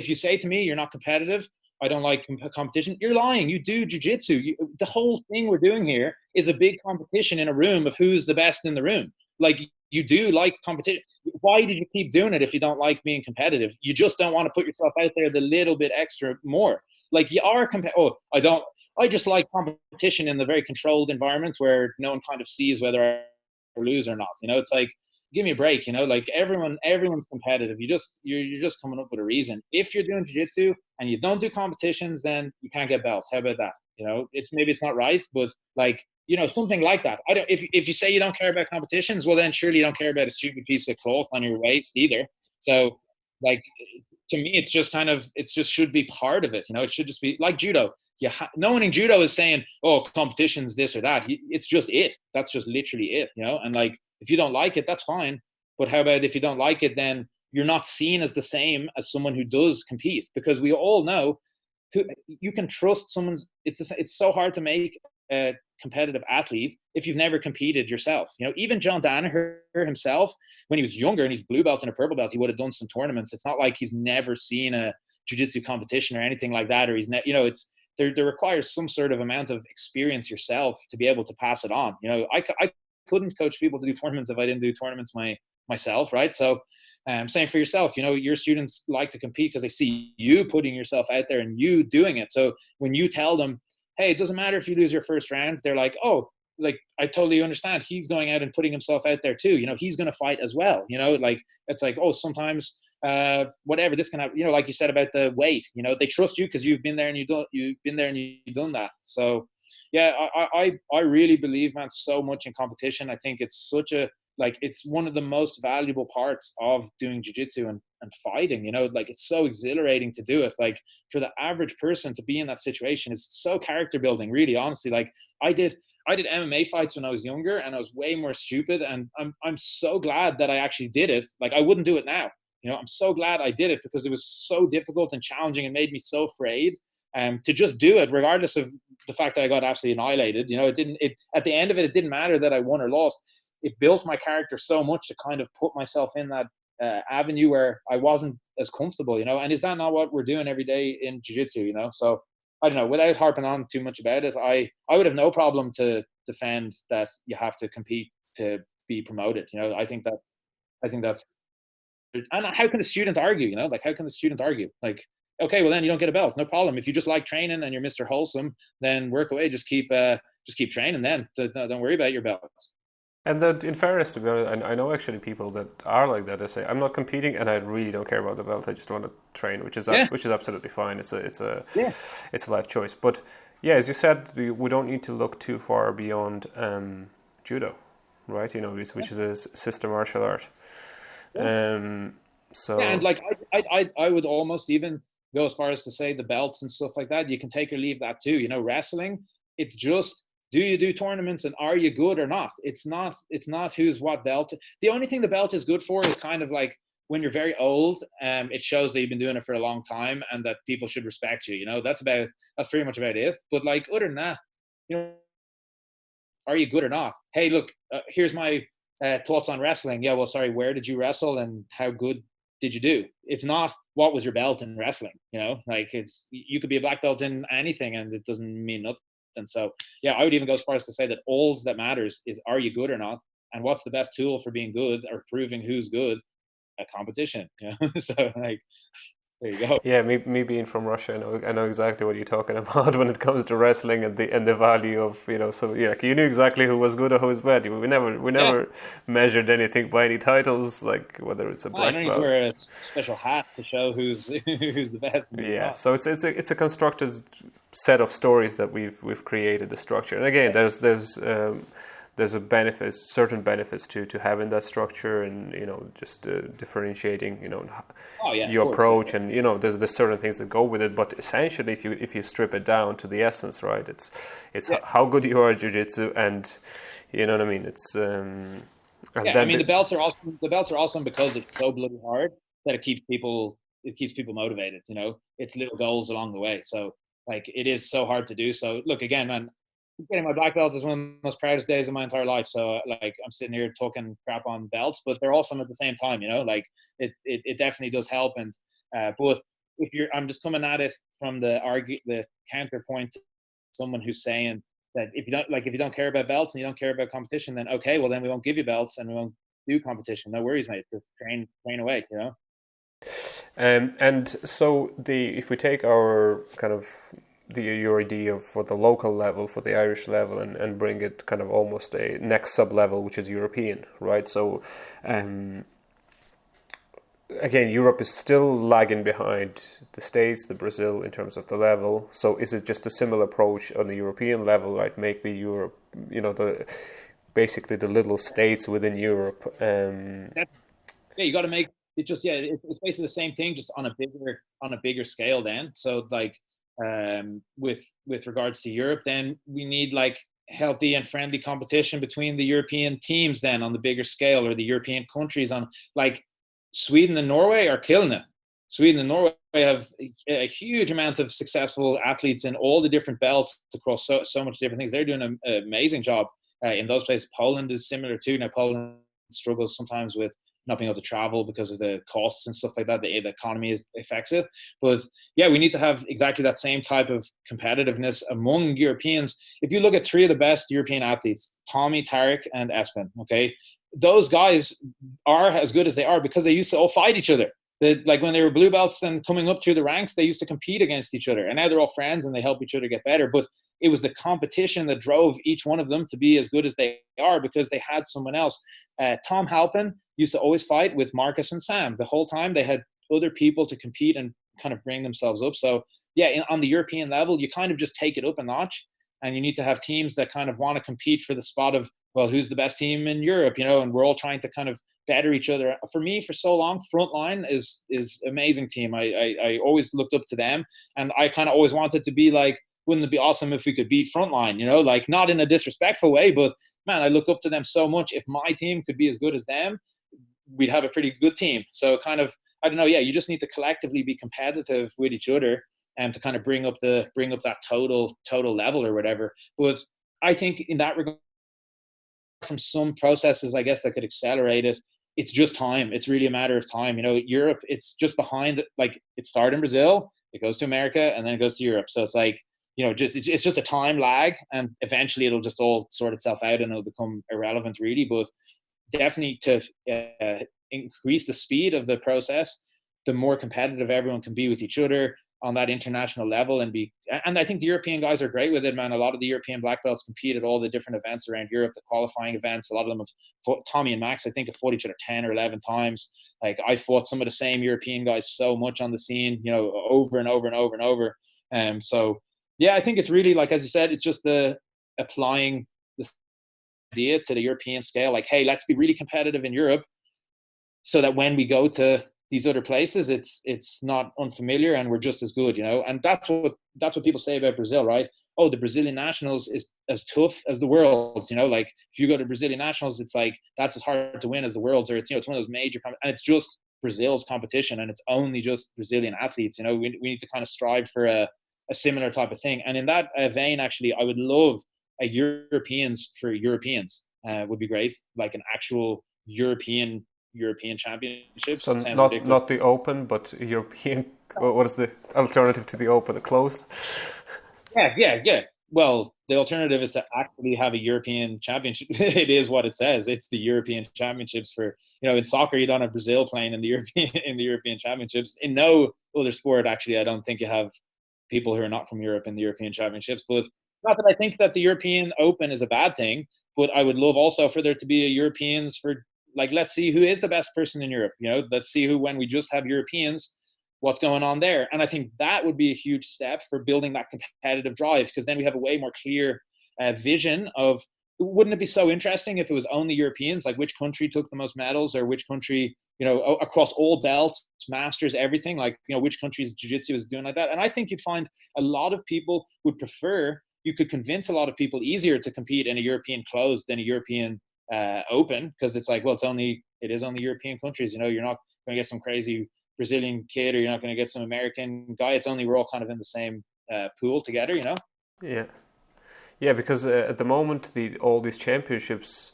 you say to me you're not competitive, I don't like competition, you're lying. You do jiu-jitsu. The whole thing we're doing here is a big competition in a room of who's the best in the room. Like, you do like competition. Why did you keep doing it if you don't like being competitive? You just don't want to put yourself out there the little bit extra more. Like, you are I just like competition in the very controlled environment where no one kind of sees whether I lose or not. You know, it's like, give me a break, you know, like everyone's competitive. You're just coming up with a reason. If you're doing jiu-jitsu and you don't do competitions, then you can't get belts. How about that? You know, maybe it's not right, but like, you know, something like that. If you say you don't care about competitions, well then surely you don't care about a stupid piece of cloth on your waist either. So like, to me, it's just should be part of it. You know, it should just be like judo. No one in judo is saying, oh, competition's this or that. It's just it. That's just literally it, you know? And like, if you don't like it, that's fine. But how about if you don't like it, then you're not seen as the same as someone who does compete, because we all know you can trust someone's. It's so hard to make a competitive athlete if you've never competed yourself. You know, even John Danaher himself, when he was younger and he's blue belt and a purple belt, he would have done some tournaments. It's not like he's never seen a jiu-jitsu competition or anything like that, or you know, it's there requires some sort of amount of experience yourself to be able to pass it on. You know, I couldn't coach people to do tournaments if I didn't do tournaments myself, right? So same for yourself. You know, your students like to compete because they see you putting yourself out there and you doing it. So when you tell them, hey, it doesn't matter if you lose your first round, they're like, oh, like, I totally understand. He's going out and putting himself out there too. You know, he's going to fight as well. You know, like, it's like, oh, sometimes whatever, this can happen. You know, like you said about the weight, you know, they trust you because you've been there and you've done that. So yeah, I really believe, man, so much in competition. I think it's it's one of the most valuable parts of doing jiu-jitsu and fighting. You know, like, it's so exhilarating to do it. Like, for the average person to be in that situation is so character building, really, honestly. Like, I did MMA fights when I was younger and I was way more stupid, and I'm so glad that I actually did it. Like, I wouldn't do it now. You know, I'm so glad I did it because it was so difficult and challenging and made me so afraid to just do it, regardless of the fact that I got absolutely annihilated. You know, at the end of it, it didn't matter that I won or lost. It built my character so much to kind of put myself in that avenue where I wasn't as comfortable, you know. And is that not what we're doing every day in jiu-jitsu, you know? So I don't know, without harping on too much about it, I would have no problem to defend that you have to compete to be promoted. You know, I think that's, and how can a student argue, you know? Like, how can the student argue? Like, okay, well then you don't get a belt, no problem. If you just like training and you're Mr. Wholesome, then work away, just keep training then. Don't worry about your belts. And that, in fairness, to be honest, I know actually people that are like that. They say, I'm not competing and I really don't care about the belt. I just want to train, which is absolutely fine. It's a life choice. But yeah, as you said, we don't need to look too far beyond judo, right? You know, which is a sister martial art. So yeah, and like I would almost even go as far as to say the belts and stuff like that, you can take or leave that too. You know, wrestling, it's just Do you do tournaments, and are you good or not? It's not who's what belt. The only thing the belt is good for is kind of like when you're very old, it shows that you've been doing it for a long time and that people should respect you. That's pretty much about it. But like other than that, are you good or not? Hey, look, here's my thoughts on wrestling. Yeah, well, sorry, where did you wrestle and how good did you do? It's not what was your belt in wrestling. Like you could be a black belt in anything and it doesn't mean nothing. And so, yeah, I would even go as far as to say that all that matters is, are you good or not? And what's the best tool for being good or proving who's good? A competition. So like, there you go. Yeah, me being from Russia, I know exactly what you're talking about when it comes to wrestling and the value of So yeah, you knew exactly who was good or who was bad. We never measured anything by any titles, like whether it's a black belt. You don't need to wear a special hat to show who's the best. Yeah, so it's a constructed set of stories that we've created the structure. And again, there's certain benefits to having that structure, and just differentiating your approach, and there's certain things that go with it. But essentially, if you strip it down to the essence, right, it's how good you are at jiu-jitsu, and you know what I mean. It's the belts are awesome because it's so bloody hard that it keeps people motivated. It's little goals along the way. So like it is so hard to do. So look, again, man, getting my black belt is one of the most proudest days of my entire life. So like I'm sitting here talking crap on belts, but they're awesome at the same time. Like it definitely does help. And but I'm just coming at it from the counterpoint to someone who's saying that if you don't care about belts and you don't care about competition, then okay, well then we won't give you belts and we won't do competition. No worries, mate. Just train away. And so if we take our kind of your idea for the local level, for the Irish level, and bring it kind of almost a next sub-level, which is European, right? So, again, Europe is still lagging behind the States, the Brazil, in terms of the level. So is it just a similar approach on the European level, right? Make the Europe, basically the little states within Europe. You got to make it just, it's basically the same thing, just on a bigger scale then. So like, with regards to Europe, then we need like healthy and friendly competition between the European teams then on the bigger scale, or the European countries. On like Sweden and Norway are killing it. Sweden and Norway have a huge amount of successful athletes in all the different belts across so much different things. They're doing an amazing job in those places. Poland is similar too. Now Poland struggles sometimes with not being able to travel because of the costs and stuff like that. The economy affects it. But yeah, we need to have exactly that same type of competitiveness among Europeans. If you look at three of the best European athletes, Tommy, Tarek, and Espen, okay, those guys are as good as they are because they used to all fight each other. Like when they were blue belts and coming up through the ranks, they used to compete against each other. And now they're all friends and they help each other get better. But it was the competition that drove each one of them to be as good as they are because they had someone else. Tom Halpin used to always fight with Marcus and Sam. The whole time they had other people to compete and kind of bring themselves up. So yeah, on the European level, you kind of just take it up a notch, and you need to have teams that kind of want to compete for the spot of, well, who's the best team in Europe, and we're all trying to kind of better each other. For me, for so long, Frontline is amazing team. I always looked up to them, and I kind of always wanted to be like, wouldn't it be awesome if we could beat Frontline, like not in a disrespectful way, but man, I look up to them so much. If my team could be as good as them, we'd have a pretty good team. So kind of, I don't know. Yeah, you just need to collectively be competitive with each other and to kind of bring up that total level or whatever. But I think in that regard, from some processes, I guess that could accelerate it. It's just time. It's really a matter of time. Europe, it's just behind. Like it started in Brazil, it goes to America, and then it goes to Europe. So it's like, it's just a time lag, and eventually it'll just all sort itself out and it'll become irrelevant really. But definitely to increase the speed of the process, the more competitive everyone can be with each other on that international level and I think the European guys are great with it, man. A lot of the European black belts compete at all the different events around Europe, the qualifying events. A lot of them have fought, Tommy and Max, I think, have fought each other 10 or 11 times. Like I fought some of the same European guys so much on the scene, over and over and over and over. So yeah, I think it's really, like, as you said, it's just the applying this idea to the European scale. Like, hey, let's be really competitive in Europe so that when we go to these other places, it's not unfamiliar, and we're just as good, and that's what people say about Brazil, right? Oh, the Brazilian nationals is as tough as the worlds, like if you go to Brazilian nationals, it's like that's as hard to win as the worlds, or it's it's one of those major and it's just Brazil's competition, and it's only just Brazilian athletes. We need to kind of strive for a similar type of thing. And in that vein, actually, I would love a Europeans for Europeans would be great, like an actual European championships. So Sounds not ridiculous. not the Open, but European. What is the alternative to the Open? Closed? Yeah. Well, the alternative is to actually have a European championship. It is what it says. It's the European championships for, in soccer, you don't have Brazil playing in the European championships. In no other sport, actually, I don't think you have people who are not from Europe in the European championships. But not that I think that the European Open is a bad thing, but I would love also for there to be a Europeans for, like, let's see who is the best person in Europe. Let's see who, when we just have Europeans, what's going on there. And I think that would be a huge step for building that competitive drive, because then we have a way more clear vision of, wouldn't it be so interesting if it was only Europeans, like which country took the most medals, or which country, across all belts, masters, everything, like, which country's jiu-jitsu is doing like that. And I think you'd find a lot of people would prefer, you could convince a lot of people easier to compete in a European closed than a European open, because it's like, well, it is only European countries, you're not going to get some crazy Brazilian kid, or you're not going to get some American guy. It's only, we're all kind of in the same pool together, Yeah, because at the moment all these championships,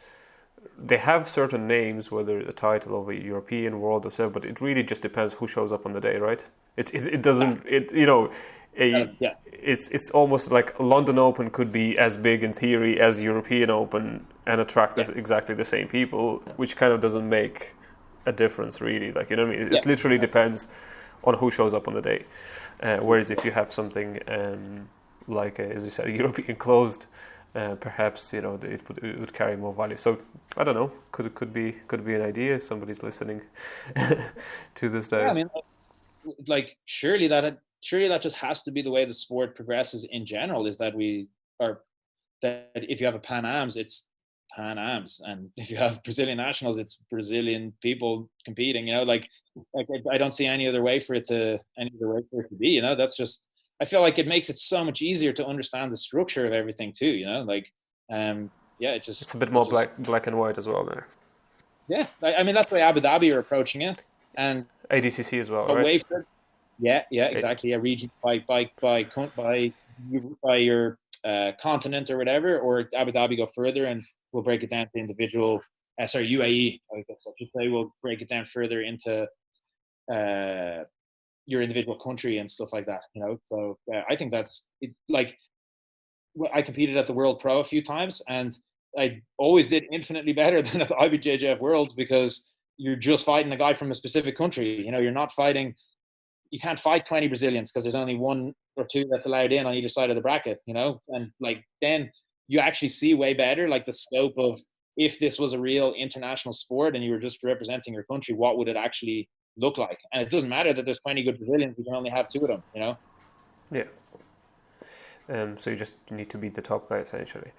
they have certain names, whether the title of a European, world, or so, but it really just depends who shows up on the day, right? It doesn't it's almost like London Open could be as big in theory as European Open and attract exactly the same people, which kind of doesn't make a difference, really. Like, what I mean? It literally depends on who shows up on the day. Whereas if you have something like, as you said, a European closed, perhaps it would carry more value. So I don't know. Could be an idea if somebody's listening to this day. Yeah, I mean, like surely that just has to be the way the sport progresses in general. Is that that if you have a Pan Ams, it's Pan Ams, and if you have Brazilian nationals, it's Brazilian people competing. Like I don't see any other way for it to be. That's just, I feel like it makes it so much easier to understand the structure of everything too. It's a bit more black and white as well there. Yeah, I mean that's the way Abu Dhabi are approaching it, and ADCC as well, right? Yeah, exactly. A region by your continent or whatever, or Abu Dhabi go further, and we'll break it down to individual. UAE, I guess I should say, we'll break it down further into your individual country and stuff like that. So I think that's it. Like, I competed at the World Pro a few times, and I always did infinitely better than at the IBJJF World, because you're just fighting a guy from a specific country. You're not fighting. You can't fight 20 Brazilians because there's only one or two that's allowed in on either side of the bracket, and like then you actually see way better like the scope of, if this was a real international sport and you were just representing your country, what would it actually look like? And it doesn't matter that there's 20 good Brazilians, you can only have two of them, Yeah. So you just need to beat the top guy essentially.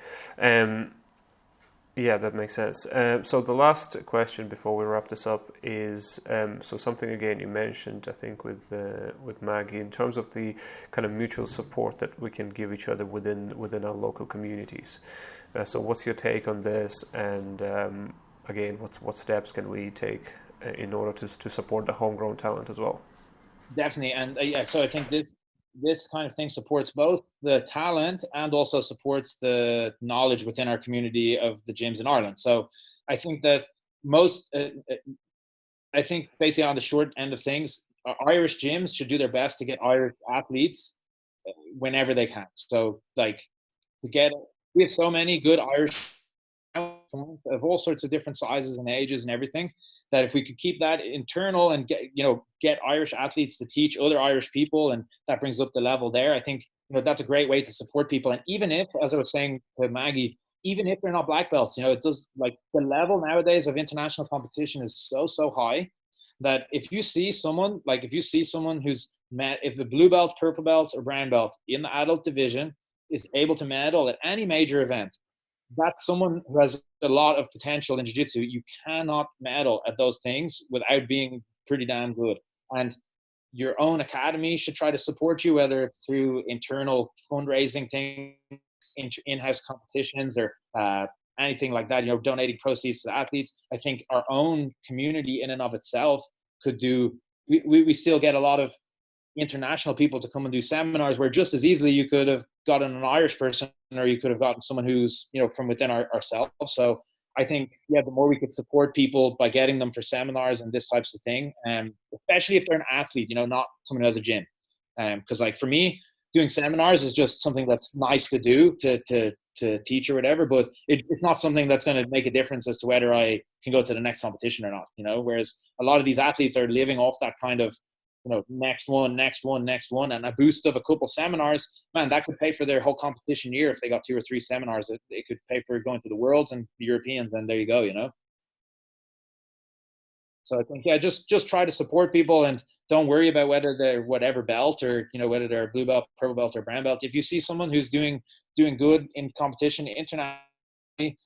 Yeah, that makes sense. So the last question before we wrap this up is, so something again you mentioned, I think with Maggie, in terms of the kind of mutual support that we can give each other within our local communities. So what's your take on this? And again, what steps can we take in order to support the homegrown talent as well? Definitely, and so I think this kind of thing supports both the talent and also supports the knowledge within our community of the gyms in Ireland. So I think that I think basically on the short end of things, Irish gyms should do their best to get Irish athletes whenever they can. So like we have so many good Irish of all sorts of different sizes and ages and everything, that if we could keep that internal and get Irish athletes to teach other Irish people, and that brings up the level there, I think that's a great way to support people. And even if, as I was saying to Maggie, even if they're not black belts, it does, like, the level nowadays of international competition is so high that if you see someone who's if a blue belt, purple belt, or brown belt in the adult division is able to medal at any major event, that's someone who has a lot of potential in jiu-jitsu. You cannot medal at those things without being pretty damn good. And your own academy should try to support you, whether it's through internal fundraising things, in-house competitions, or anything like that, donating proceeds to athletes. I think our own community in and of itself could do, we still get a lot of international people to come and do seminars, where just as easily you could have gotten an Irish person, or you could have gotten someone who's, from within ourselves. So I think, the more we could support people by getting them for seminars and this types of thing, especially if they're an athlete, not someone who has a gym. Because like for me, doing seminars is just something that's nice to do to teach or whatever, but it's not something that's going to make a difference as to whether I can go to the next competition or not, whereas a lot of these athletes are living off that kind of, next one, and a boost of a couple seminars, man, that could pay for their whole competition year. If they got 2 or 3 seminars, it could pay for going to the Worlds and the Europeans, and there you go. So I think, just try to support people, and don't worry about whether they're whatever belt, or, whether they're blue belt, purple belt, or brown belt. If you see someone who's doing good in competition internationally,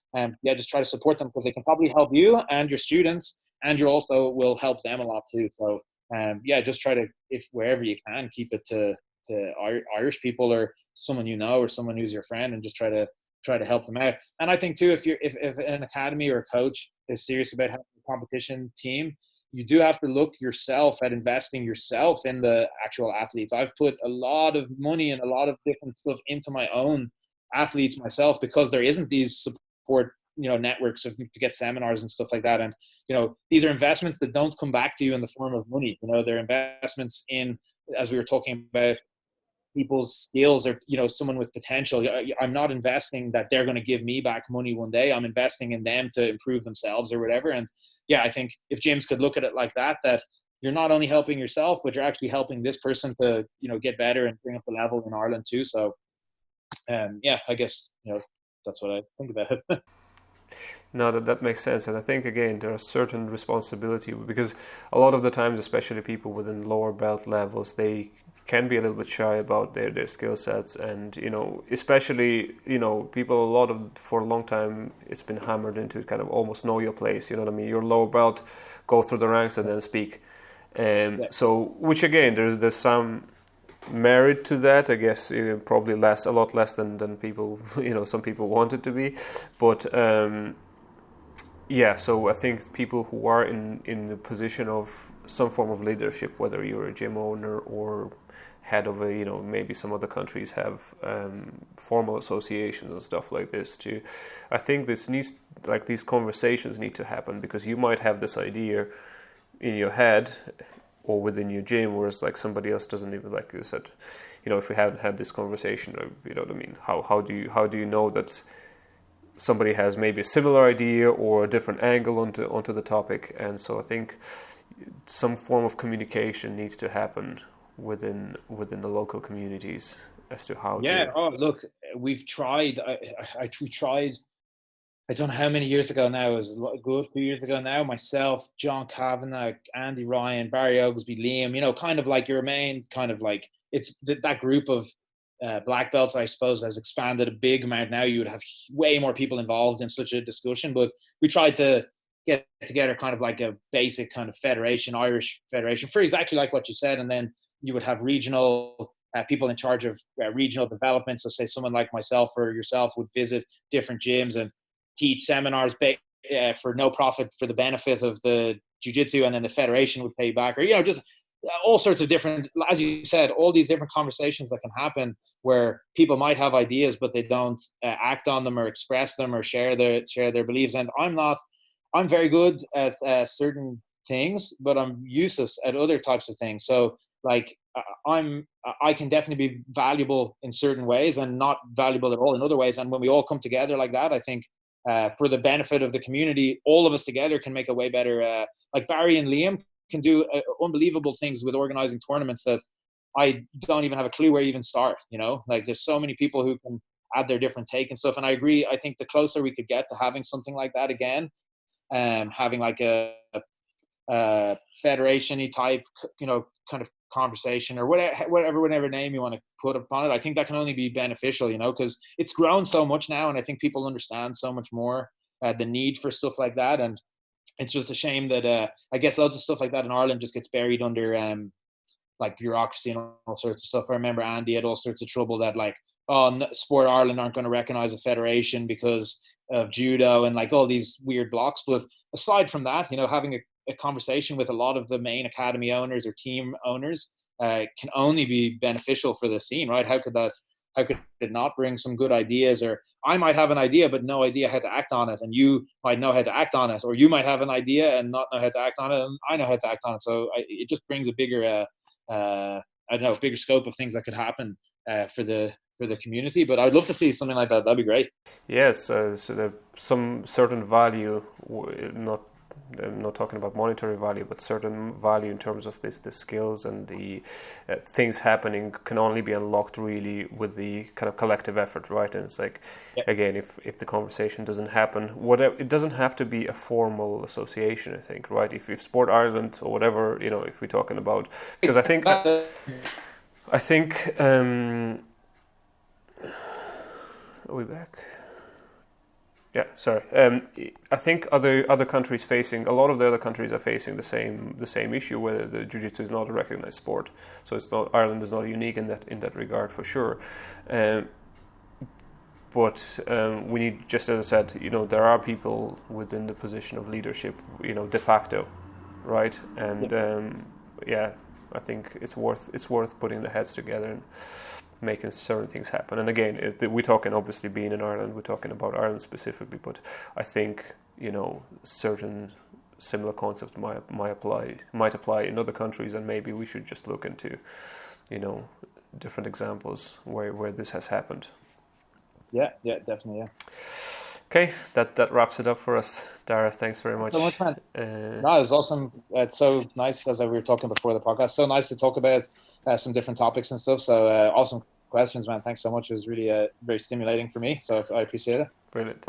just try to support them, because they can probably help you and your students, and you also will help them a lot too. So just try to, if wherever you can, keep it to Irish people, or someone or someone who's your friend, and just try to help them out. And I think too, if an academy or a coach is serious about having a competition team, you do have to look yourself at investing yourself in the actual athletes. I've put a lot of money and a lot of different stuff into my own athletes myself, because there isn't these support networks to get seminars and stuff like that. And these are investments that don't come back to you in the form of money. They're investments in, as we were talking about, people's skills, or someone with potential. I'm not investing that they're going to give me back money one day. I'm investing in them to improve themselves or whatever. And I think if gyms could look at it like that you're not only helping yourself, but you're actually helping this person to get better and bring up the level in Ireland too. So I guess that's what I think about it. No, that makes sense. And I think, again, there are certain responsibility, because a lot of the times, especially people within lower belt levels, they can be a little bit shy about their skill sets. And, especially, people for a long time, it's been hammered into kind of almost know your place. You know what I mean? Your lower belt, go through the ranks and then speak. So, which again, there's some merit to that, I guess. Probably a lot less than people, some people want it to be, but so I think people who are in the position of some form of leadership, whether you're a gym owner or head of maybe some other countries have formal associations and stuff like this too. I think these conversations need to happen, because you might have this idea in your head or within your gym, whereas like somebody else doesn't even, like you said, if we haven't had this conversation, you know what I mean, how do you know that somebody has maybe a similar idea or a different angle onto the topic? And so I think some form of communication needs to happen within the local communities as to how to. Oh, look, we've tried. We tried. I don't know how many years ago now. It was a good few years ago now. Myself, John Kavanagh, Andy Ryan, Barry Oglesby, Liam. Kind of like your main kind of like, it's that group of black belts, I suppose, has expanded a big amount now. You would have way more people involved in such a discussion. But we tried to get together kind of like a basic kind of federation, Irish federation, for exactly like what you said. And then you would have regional people in charge of regional development. So say someone like myself or yourself would visit different gyms and teach seminars for no profit, for the benefit of the jiu-jitsu, and then the federation would pay back, or just all sorts of different, as you said, all these different conversations that can happen where people might have ideas but they don't act on them or express them or share their beliefs. And I'm very good at certain things, but I'm useless at other types of things. So like I can definitely be valuable in certain ways and not valuable at all in other ways. And when we all come together like that, I think for the benefit of the community, all of us together can make a way better. Like Barry and Liam can do unbelievable things with organizing tournaments that I don't even have a clue where you even start. Like there's so many people who can add their different take and stuff. And I agree. I think the closer we could get to having something like that again, having like a federation-y type, kind of conversation or whatever name you want to put upon it, I think that can only be beneficial, because it's grown so much now, and I think people understand so much more the need for stuff like that. And it's just a shame that I guess loads of stuff like that in Ireland just gets buried under like bureaucracy and all sorts of stuff. I remember Andy had all sorts of trouble that like, Sport Ireland aren't going to recognize a federation because of judo and like all these weird blocks. But aside from that, having a conversation with a lot of the main academy owners or team owners can only be beneficial for the scene, right? How could it not bring some good ideas? Or I might have an idea but no idea how to act on it, and you might know how to act on it, or you might have an idea and not know how to act on it, and I know how to act on it. So it just brings a bigger bigger scope of things that could happen for the community. But I'd love to see something like that. That'd be great. Yes, so there's some certain value, I'm not talking about monetary value, but certain value in terms of the skills and the things happening can only be unlocked really with the kind of collective effort, right? And it's like, again, if the conversation doesn't happen, whatever, it doesn't have to be a formal association, I think, right? If Sport Ireland or whatever, if we're talking about, because I think are we back? Yeah, sorry. I think a lot of the other countries are facing the same issue, where the jiu-jitsu is not a recognized sport. So Ireland is not unique in that regard for sure. But we need, just as I said, there are people within the position of leadership, de facto, right? And I think it's worth putting the heads together and making certain things happen. And again, we're talking, obviously being in Ireland, we're talking about Ireland specifically, but I think certain similar concepts might apply in other countries, and maybe we should just look into different examples where this has happened. Yeah, definitely. Yeah. Okay, that wraps it up for us. Darragh, thanks very much. So much, man. No, it was awesome. It's so nice, as we were talking before the podcast, so nice to talk about some different topics and stuff. So awesome questions, man. Thanks so much. It was really very stimulating for me. So I appreciate it. Brilliant.